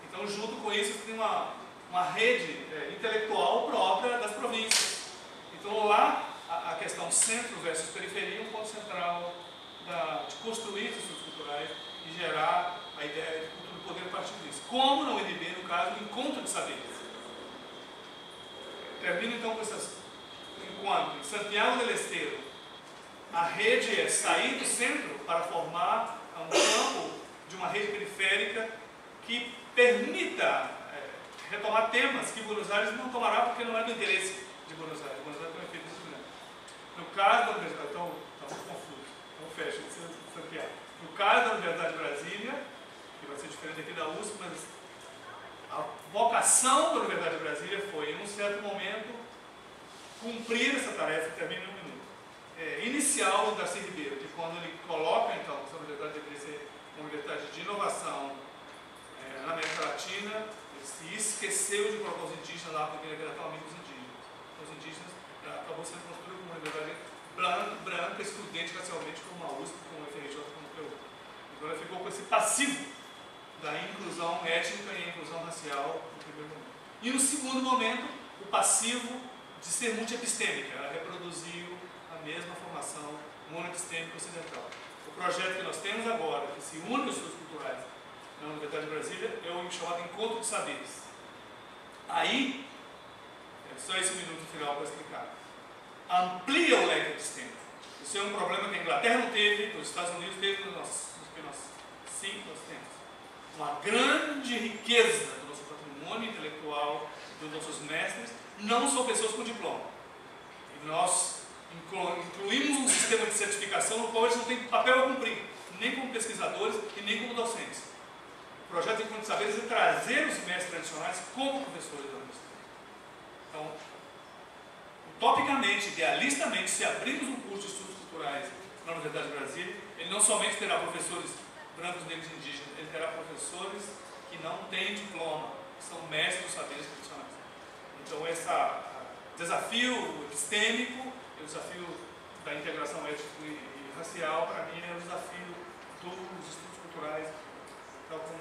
Speaker 4: Então junto com isso tem uma rede intelectual própria das províncias. Então lá a questão centro versus periferia é um ponto central de construir os estudos culturais e gerar a ideia de cultura do poder a partir disso. Como na UNB, no caso, o encontro de saberes. Termino então com essas. Enquanto em Santiago del Estero a rede é sair do centro para formar um campo de uma rede periférica que permita retomar temas que Buenos Aires não tomará porque não é do interesse de Buenos Aires. Buenos Aires tem um efeito muito grande. No caso da Universidade, está muito confuso, então fecha, Santiago. No caso da Universidade de Brasília, que vai ser diferente aqui da USP, mas a vocação da Universidade de Brasília foi, em um certo momento, cumprir essa tarefa, que termina em um minuto, inicial do Darcy Ribeiro, que quando ele coloca, então, que essa universidade deveria ser uma universidade de inovação na América Latina, ele se esqueceu de colocar os indígenas lá, porque ele era tão amigo dos indígenas. Os indígenas acabou sendo construído como uma universidade branca, excludente racialmente, como a USP, como a FRJ, como o PU. Então ele ficou com esse passivo da inclusão étnica e a inclusão racial no primeiro momento. E no segundo momento, o passivo de ser multiepistêmica. Ela reproduziu a mesma formação monoepistêmica ocidental. O projeto que nós temos agora, que se une aos estudos culturais na Universidade de Brasília, é o chamado Encontro de Saberes. Aí, só esse minuto final para explicar, amplia o leque epistêmico. Isso é um problema que a Inglaterra não teve, os Estados Unidos teve, nós temos uma grande riqueza do nosso patrimônio intelectual, dos nossos mestres, não são pessoas com diploma. E nós incluímos um sistema de certificação no qual eles não têm papel a cumprir, nem como pesquisadores e nem como docentes. O projeto de Encontro de Saberes é trazer os mestres tradicionais como professores da universidade. Então, utopicamente, idealistamente, se abrirmos um curso de estudos culturais na Universidade de Brasília, ele não somente terá professores brancos, negros e indígenas, ele terá professores que não têm diploma, que são mestres dos saberes tradicionais. Então, esse desafio epistêmico, o desafio da integração étnica e racial, para mim, é o desafio dos estudos culturais, tal como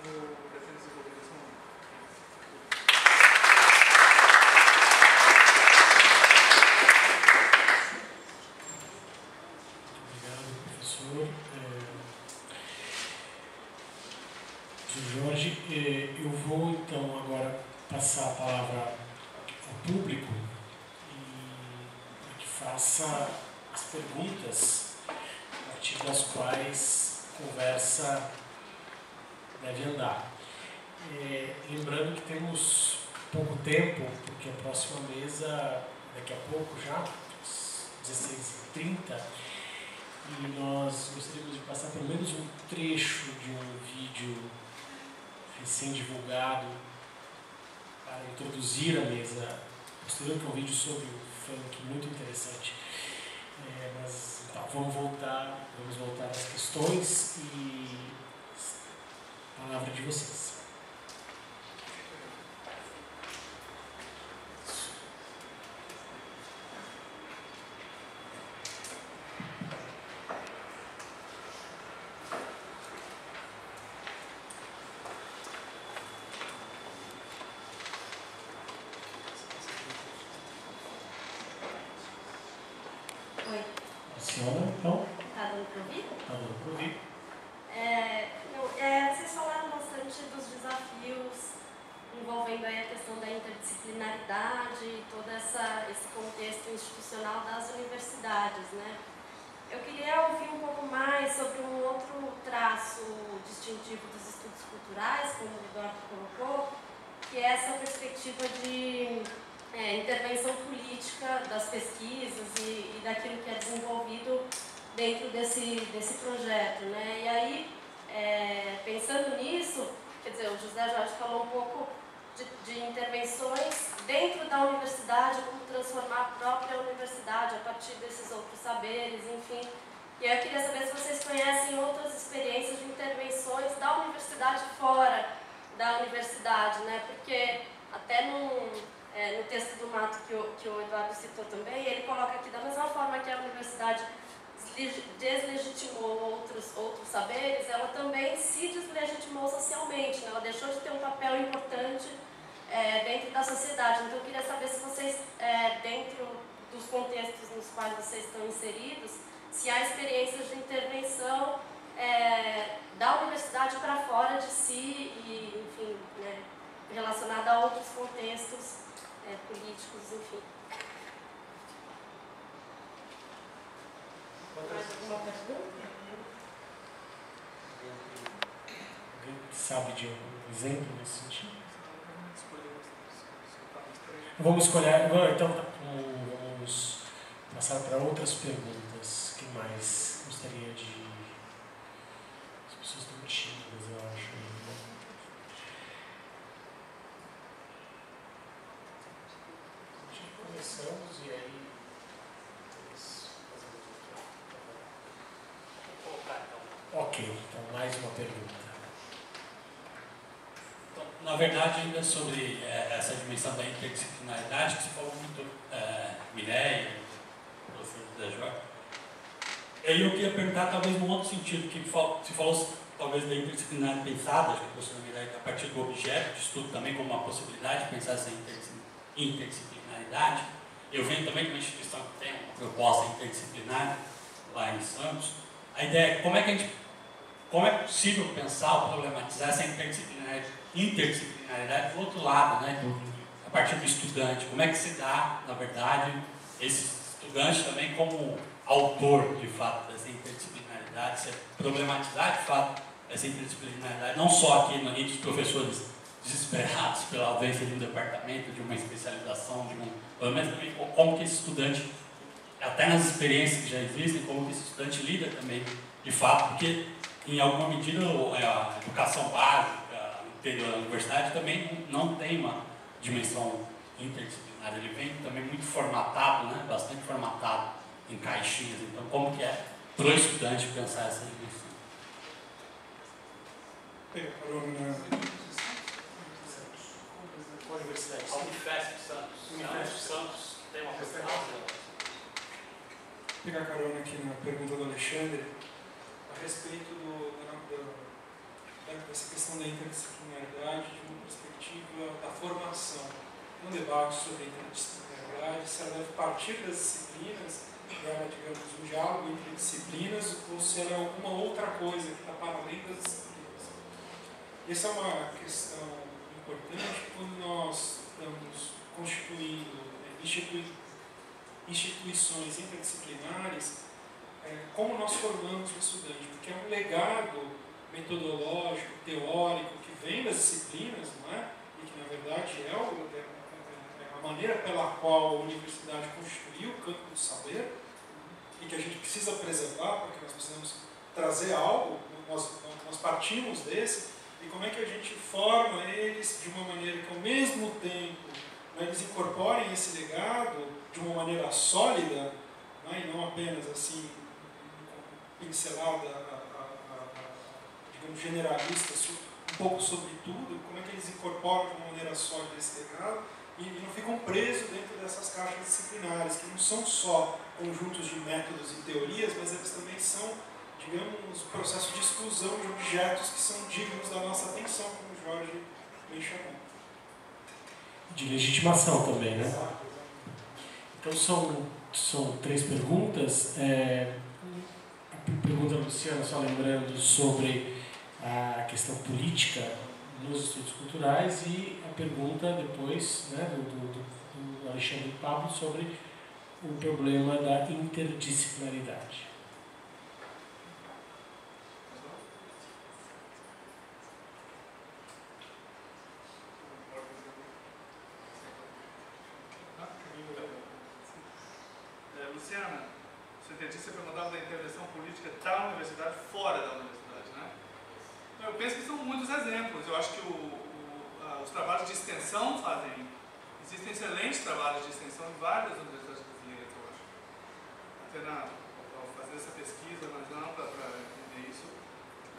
Speaker 4: pretende desenvolver nesse momento.
Speaker 1: Obrigado, professor. Jorge, eu vou então agora passar a palavra ao público e que faça as perguntas a partir das quais a conversa deve andar. Lembrando que temos pouco tempo, porque a próxima mesa daqui a pouco já, às 16h30, e nós gostaríamos de passar pelo menos um trecho de um vídeo recém-divulgado para introduzir a mesa posterior, que é um vídeo sobre o funk muito interessante. Mas então, vamos voltar às questões e a palavra de vocês.
Speaker 5: para ouvir?
Speaker 1: Tá dando para ouvir.
Speaker 5: Vocês falaram bastante dos desafios envolvendo aí a questão da interdisciplinaridade e todo esse contexto institucional das universidades, né? Eu queria ouvir um pouco mais sobre um outro traço distintivo dos estudos culturais, como o Eduardo colocou, que é essa perspectiva de intervenção política das pesquisas e daquilo que é desenvolvido dentro desse projeto, né? E aí, pensando nisso, quer dizer, o José Jorge falou um pouco de intervenções dentro da universidade, como transformar a própria universidade a partir desses outros saberes, enfim. E eu queria saber se vocês conhecem outras experiências de intervenções da universidade fora da universidade, né? Porque até no texto do Mato que o Eduardo citou também, ele coloca aqui da mesma forma que a universidade deslegitimou outros saberes, ela também se deslegitimou socialmente, né? Ela deixou de ter um papel importante dentro da sociedade. Então eu queria saber se vocês, dentro dos contextos nos quais vocês estão inseridos, se há experiências de intervenção da universidade para fora de si e, enfim, né, relacionada a outros contextos políticos, enfim. Mais alguma pergunta?
Speaker 1: Alguém sabe de algum exemplo nesse sentido? Vamos escolher. Então, vamos passar para outras perguntas. Quem mais gostaria de... As pessoas estão tímidas, eu acho. Começamos e aí... Ok, então mais uma pergunta.
Speaker 6: Então, na verdade, ainda sobre essa dimensão da interdisciplinaridade, que você falou muito, Mireia, o professor José Jorge, aí eu queria perguntar talvez num outro sentido, que se falou talvez da interdisciplinaridade pensada, acho que a professora Mireia, a partir do objeto de estudo também como uma possibilidade de pensar essa interdisciplinaridade. Eu venho também de uma instituição que tem uma proposta interdisciplinar lá em Santos. A ideia é como é possível pensar ou problematizar essa interdisciplinaridade do outro lado, né, a partir do estudante. Como é que se dá, na verdade, esse estudante também como autor, de fato, dessa interdisciplinaridade, se problematizar, de fato, essa interdisciplinaridade, não só aqui no nível dos professores desesperados pela ausência de um departamento, de uma especialização, mas também como que esse estudante, até nas experiências que já existem, como que esse estudante lida também, de fato, porque em alguma medida a educação básica, o interior da universidade também não tem uma dimensão interdisciplinar, ele vem também muito formatado, né? Bastante formatado em caixinhas. Então, como que é para o estudante pensar essa dimensão?
Speaker 1: Qual universidade?
Speaker 6: A Unifesp Santos.
Speaker 1: Unifesp
Speaker 6: Santos tem uma questão.
Speaker 7: Vou pegar carona aqui na pergunta do Alexandre a respeito dessa questão da interdisciplinaridade de uma perspectiva da formação. Um debate sobre a interdisciplinaridade, se ela deve partir das disciplinas, ela, digamos, um diálogo entre disciplinas, ou se ela é alguma outra coisa que está para além das disciplinas. Essa é uma questão importante quando nós estamos constituindo instituições interdisciplinares, como nós formamos o estudante, porque é um legado metodológico, teórico, que vem das disciplinas, não é? E que, na verdade, é a maneira pela qual a universidade constituiu o campo do saber, e que a gente precisa preservar, porque nós precisamos trazer algo, nós partimos desse, e como é que a gente forma eles de uma maneira que, ao mesmo tempo, eles incorporem esse legado de uma maneira sólida, né, e não apenas assim, pincelada, digamos, generalista, um pouco sobre tudo, como é que eles incorporam de uma maneira sólida esse legado e não ficam presos dentro dessas caixas disciplinares, que não são só conjuntos de métodos e teorias, mas eles também são, digamos, processos de exclusão de objetos que são dignos da nossa atenção, como o Jorge bem chamou.
Speaker 1: De legitimação também, né? Então são 3 perguntas. A pergunta da Luciana, só lembrando, sobre a questão política nos estudos culturais, e a pergunta depois, né, do Alexandre Pablo sobre o problema da interdisciplinaridade.
Speaker 4: Luciana, você perguntava da intervenção política da universidade fora da universidade, né? Eu penso que são muitos exemplos. Eu acho que os trabalhos de extensão fazem. Existem excelentes trabalhos de extensão em várias universidades brasileiras, eu acho. Até ao fazer essa pesquisa mais ampla para entender isso.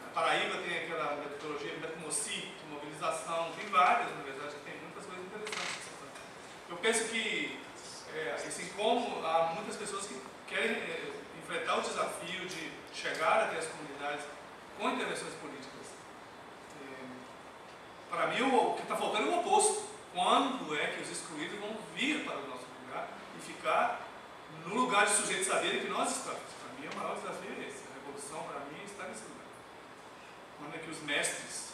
Speaker 4: A Paraíba tem aquela metodologia Metmossi, de mobilização. Tem várias universidades que têm muitas coisas interessantes. Eu penso que, assim como há muitas pessoas que querem enfrentar o desafio de chegar até as comunidades com intervenções políticas. Para mim, o que está faltando é o oposto. Quando é que os excluídos vão vir para o nosso lugar e ficar no lugar de sujeitos saberem que nós estamos? Para mim, o maior desafio é esse. A revolução, para mim, está nesse lugar. Quando é que os mestres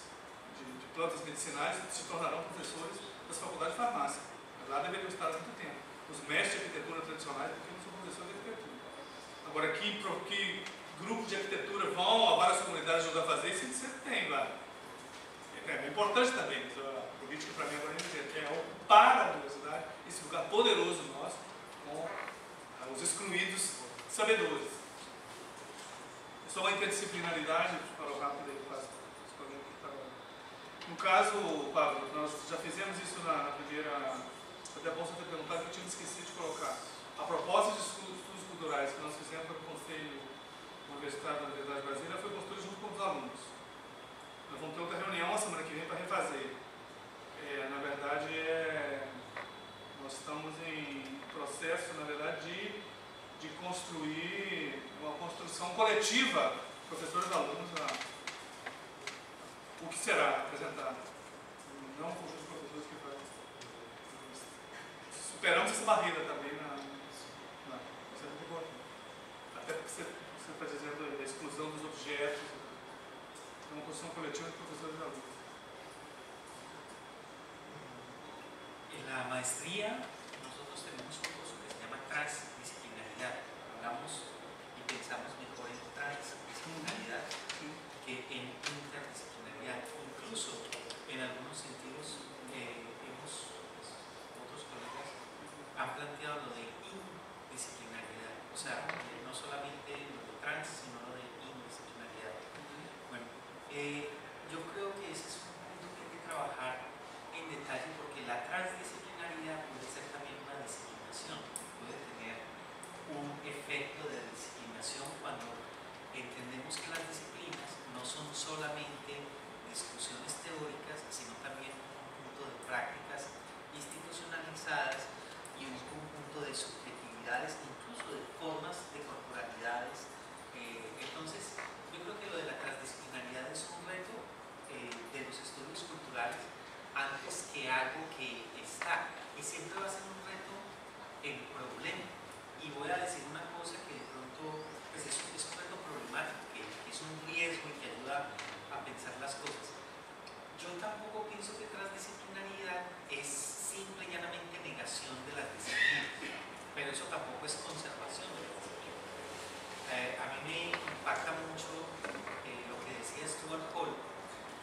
Speaker 4: de plantas medicinais se tornarão professores das faculdades de farmácia? Lá deveriam estar há muito tempo. Os mestres de arquitetura tradicionais, porque não são professores de arquitetura. Agora, que grupos de arquitetura vão a várias comunidades ajudar a fazer, isso sempre tem lá. É importante também, a política para mim agora é ocupar a universidade, esse lugar poderoso nosso, com os excluídos sabedores. Só uma interdisciplinaridade, para o rápido aí, no caso, Pablo, nós já fizemos isso na primeira. Até bom você ter perguntado, que eu tinha esquecido de colocar. A proposta de estudos culturais que nós fizemos para o Conselho Universitário da Universidade de Brasília foi construída junto com os alunos. Nós vamos ter outra reunião a semana que vem para refazer. Na verdade, nós estamos em processo, na verdade, de construir uma construção coletiva, professores e alunos, o que será apresentado. Não um conjunto de professores que fazem. Superamos essa barreira também até porque você está dizendo da exclusão dos objetos, uma construção coletiva de professores e alunos.
Speaker 2: En la maestría nosotros tenemos un curso que se llama transdisciplinaridad. Hablamos y pensamos mejor en transdisciplinaridad que en interdisciplinaridad. Incluso en algunos sentidos otros colegas han planteado lo de indisciplinaridad. O sea, no solamente lo de trans, sino lo de indisciplinaridad. Bueno, yo creo que ese es un punto que hay que trabajar en detalle, porque la transdisciplinaridad puede ser también una disciplinación, puede tener un efecto de disciplinación cuando entendemos que las disciplinas no son solamente discusiones teóricas, sino también un conjunto de prácticas institucionalizadas y un conjunto de subjetividades, incluso de formas de corporalidades. Entonces, yo creo que lo de la transdisciplinaridad es un reto de los estudios culturales antes que algo que está, y siempre va a ser un reto en problema. Y voy a decir una cosa que de pronto pues es un reto problemático, que es un riesgo y que ayuda a pensar las cosas. Yo tampoco pienso que transdisciplinaridad es simple y llanamente negación de las disciplinas, pero eso tampoco es conservación de las disciplinas. A mí me impacta mucho lo que decía Stuart Hall,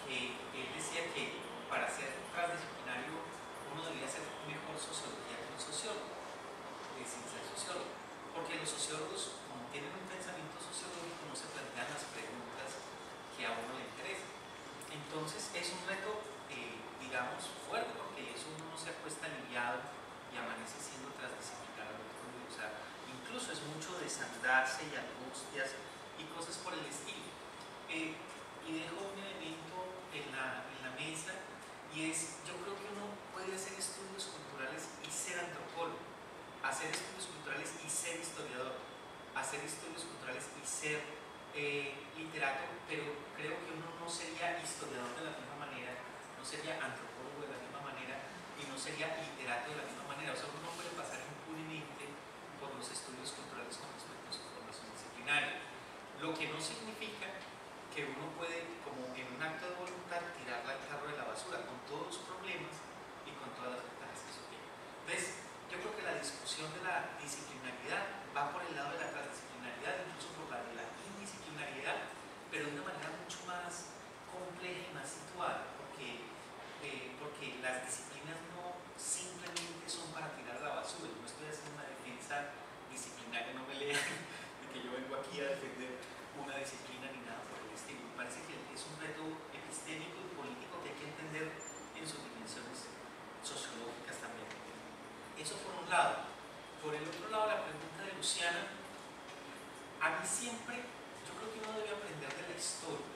Speaker 2: que él decía que para ser transdisciplinario uno debería ser mejor sociología que un sociólogo, sin ser sociólogo, porque los sociólogos, como tienen un pensamiento sociológico, no se plantean las preguntas que a uno le interesan. Entonces es un reto, digamos, fuerte, porque eso uno no se acuesta aliviado y amanece siendo transdisciplinario. O sea, incluso es mucho desandarse y angustias y cosas por el estilo. Y dejo un elemento en la mesa, y es, yo creo que uno puede hacer estudios culturales y ser antropólogo, hacer estudios culturales y ser historiador, hacer estudios culturales y ser literato, pero creo que uno no sería historiador de la misma manera, no sería antropólogo de la misma manera y no sería literato de la misma manera. O sea, uno no puede pasar impunemente por los estudios culturales con respecto a su formación disciplinaria. Lo que no significa que uno puede, como en un acto de voluntad, tirarla al carro de la basura con todos los problemas y con todas las ventajas que eso tiene. Entonces, yo creo que la discusión de la disciplinaridad va por el lado de la transdisciplinaridad, incluso por la de la indisciplinaridad, pero de una manera mucho más compleja y más situada, porque las disciplinas no simplemente son para tirar la basura. Yo no estoy haciendo una defensa disciplinaria, no me lean de que yo vengo aquí a defender una disciplina ni nada por el estilo. Me parece que es un reto epistémico y político que hay que entender en sus dimensiones sociológicas también. Eso por un lado. Por el otro lado, la pregunta de Luciana, a mí siempre, yo creo que uno debe aprender de la historia.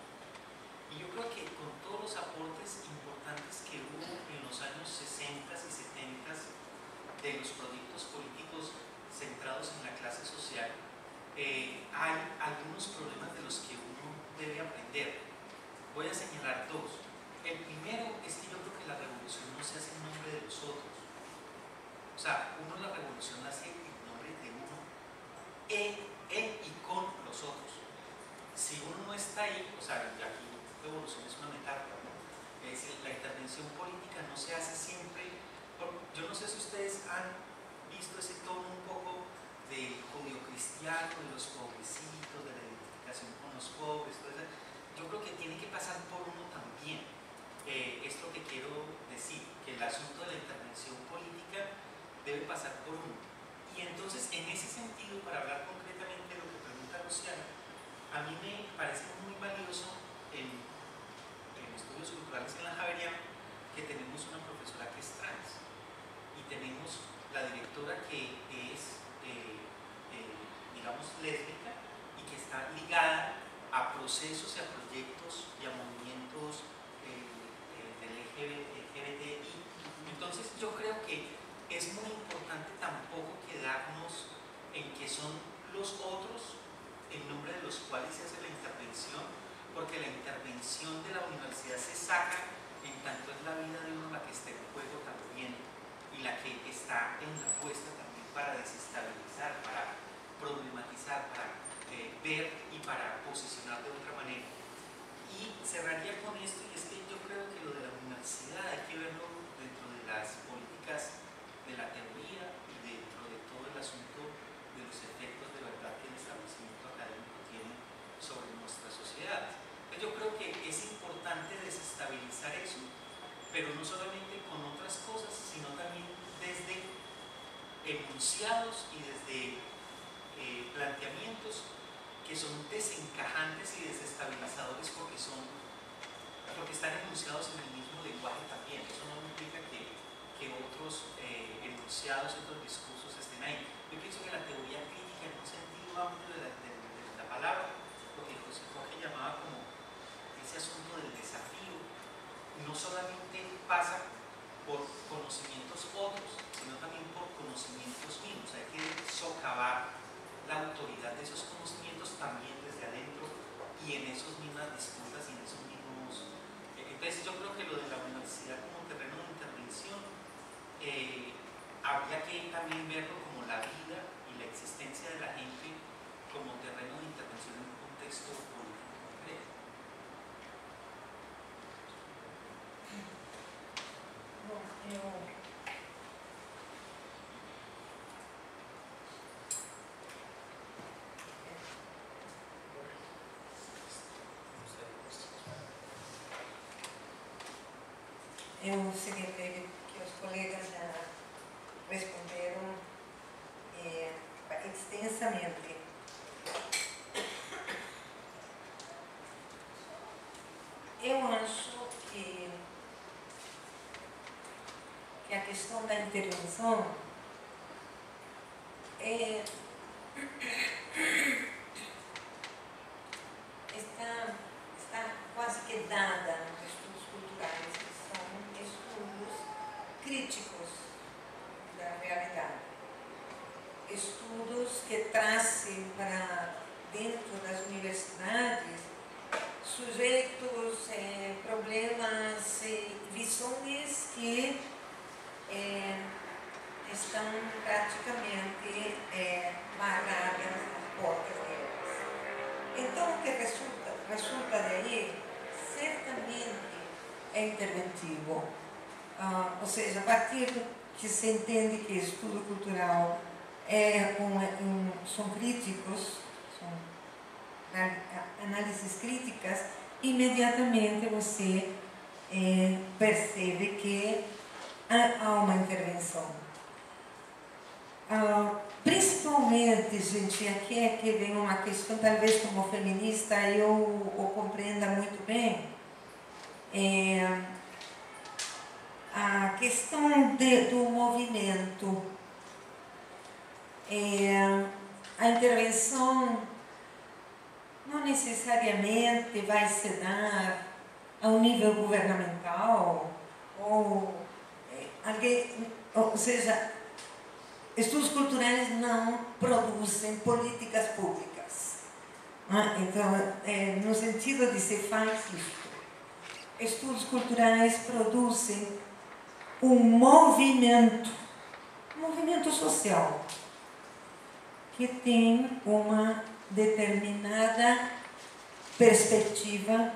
Speaker 2: Y yo creo que con todos los aportes importantes que hubo en los años 60 y 70 de los proyectos políticos centrados en la clase social, hay algunos problemas de los que uno debe aprender. Voy a señalar dos. El primero es que yo creo que la revolución no se hace en nombre de los otros. O sea, uno la revolución hace en nombre de uno, en y con los otros. Si uno no está ahí, o sea, aquí revolución es una metáfora, ¿no? Es decir, la intervención política no se hace siempre. Yo no sé si ustedes han visto ese tono un poco del judio-cristiano, de los pobrecitos, de la identificación con los pobres, todo eso. Yo creo que tiene que pasar por uno también. Es lo que quiero decir, que el asunto de la intervención política debe pasar por uno. Y entonces, en ese sentido, para hablar concretamente de lo que pregunta Luciana, a mí me parece muy valioso en estudios culturales en la Javeriana que tenemos una profesora que es trans y tenemos la directora que es digamos lésbica y que está ligada a procesos y a proyectos y a movimientos del LGBTI. Entonces yo creo que es muy importante tampoco quedarnos en que son los otros en nombre de los cuales se hace la intervención, porque la intervención de la universidad se saca en tanto es la vida de uno la que está en juego también y la que está en la puesta también para desestabilizar, para problematizar, para ver y para posicionar de otra manera. Y cerraría con esto, y es que yo creo que lo de la universidad hay que verlo dentro de las políticas de la teoría y dentro de todo el asunto de los efectos de verdad que el establecimiento académico tiene sobre nuestras sociedades. Yo creo que es importante desestabilizar eso, pero no solamente con otras cosas, sino también desde enunciados y desde planteamientos que son desencajantes y desestabilizadores porque están enunciados en el mismo lenguaje también. Eso no implica que otros enunciados, otros discursos estén ahí. Yo pienso que la teoría crítica en un sentido amplio de la palabra, lo que José Jorge llamaba como ese asunto del desafío, no solamente pasa por conocimientos otros, sino también por conocimientos mismos. Hay que socavar la autoridad de esos conocimientos también desde adentro y en esas mismas disputas y en esos mismos... Entonces yo creo que lo de la universidad como terreno de intervención habría que también verlo como la vida y la existencia de la gente como terreno de intervención en un contexto político concreto.
Speaker 3: Eu seria que os colegas já responderam extensamente. Eu acho que a questão da intervenção está quase que dada nos estudos culturais, que são estudos críticos da realidade. Estudos que trazem para dentro das universidades sujeitos, problemas, visões que estão praticamente barradas nas portas deles. Então, é interventivo. Ou seja, a partir do que se entende que estudo cultural são críticos, são análises críticas, imediatamente você percebe que há uma intervenção. Principalmente, gente, aqui é que vem uma questão, talvez como feminista eu o compreenda muito bem, a questão do movimento. A intervenção não necessariamente vai se dar ao nível governamental, ou seja, estudos culturais não produzem políticas públicas. Então, no sentido de se faz isso, estudos culturais produzem um movimento social que tem uma determinada perspectiva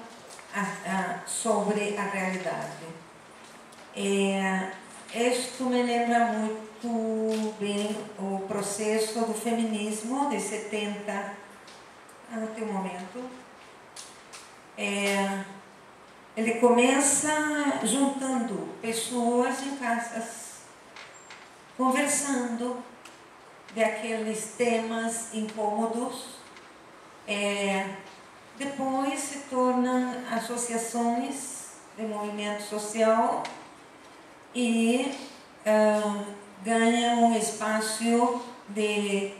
Speaker 3: sobre a realidade. Isto me lembra muito bem o processo do feminismo de 70 até o momento. Ele começa juntando pessoas em casas, conversando daqueles temas incômodos. Depois se tornam associações de movimento social e ganham um espaço de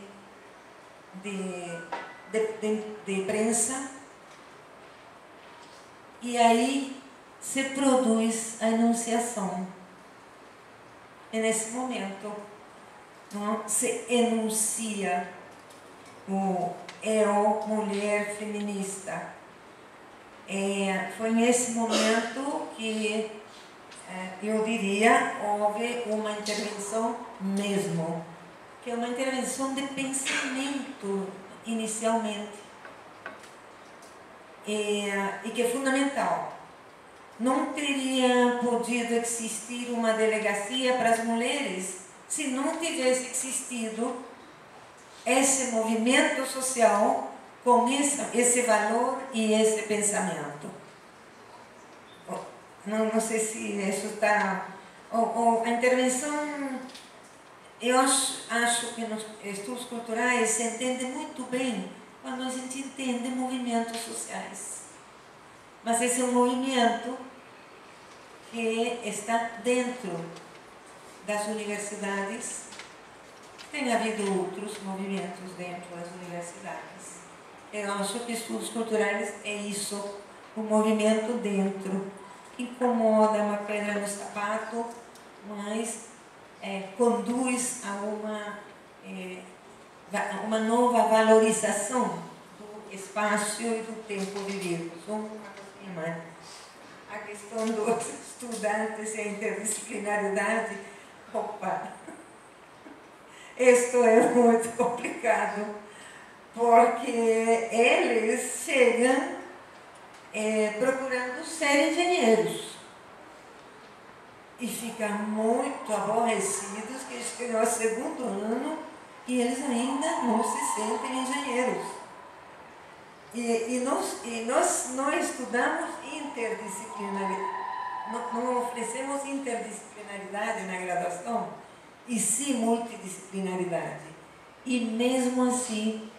Speaker 3: prensa, e aí se produz a enunciação. E nesse momento se enuncia o eu, mulher feminista. Foi nesse momento que eu diria houve uma intervenção mesmo, que é uma intervenção de pensamento inicialmente, e que é fundamental. Não teria podido existir uma delegacia para as mulheres se não tivesse existido esse movimento social com esse valor e esse pensamento. Não sei se isso está... A intervenção, eu acho que nos estudos culturais se entende muito bem quando a gente entende movimentos sociais. Mas esse é um movimento que está dentro das universidades. Tem havido outros movimentos dentro das universidades. Eu acho que estudos culturais é isso, o movimento dentro. Incomoda, uma pedra no sapato, mas conduz a uma nova valorização do espaço e do tempo vivido. A questão dos estudantes e a interdisciplinaridade, isto é muito complicado, porque eles chegam procurando ser engenheiros e ficam muito aborrecidos que chegam ao segundo ano e eles ainda não se sentem engenheiros. E nós não estudamos interdisciplinaridade, não oferecemos interdisciplinaridade na graduação, e sim multidisciplinaridade. E mesmo assim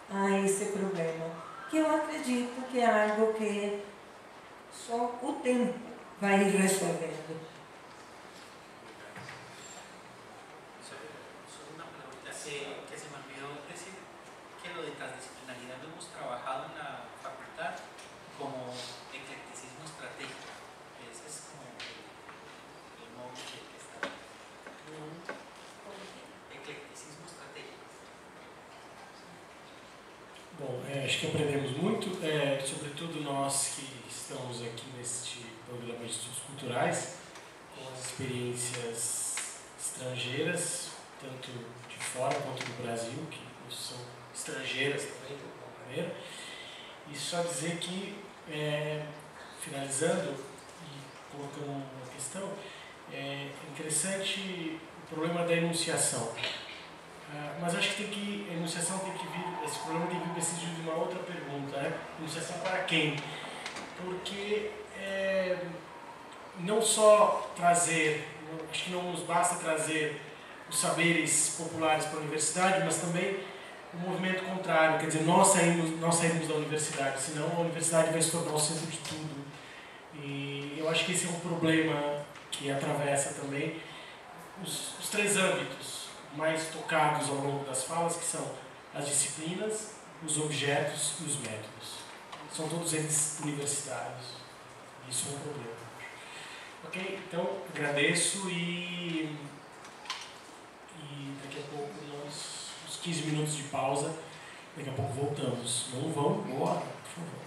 Speaker 3: há esse problema, que eu acredito que é algo que só o tempo vai ir resolvendo.
Speaker 2: Solo una pregunta que se me olvidó decir, que lo de transdisciplinaridad lo hemos trabajado en la facultad como eclecticismo estratégico. Ese es como el móvil que está. Eclecticismo estratégico.
Speaker 1: Bom, acho que aprendemos muito, sobretudo nós que estamos aqui neste programa de estudos culturais, com as experiências estrangeiras, tanto de fora quanto do Brasil, que são estrangeiras também, de alguma maneira. E só dizer que, finalizando, e colocando uma questão, é interessante o problema da enunciação. Mas acho que a enunciação tem que vir, esse problema tem que vir preciso de uma outra pergunta, né? Enunciação para quem? Porque não só trazer, acho que não nos basta trazer os saberes populares para a universidade, mas também o movimento contrário, quer dizer, nós saímos da universidade, senão a universidade vai se tornar o centro de tudo. E eu acho que esse é um problema que atravessa também os três âmbitos mais tocados ao longo das falas, que são as disciplinas, os objetos e os métodos. São todos eles universitários. Isso é um problema. Ok? Então, agradeço e daqui a pouco uns 15 minutos de pausa. Daqui a pouco voltamos. Não vão embora, por favor.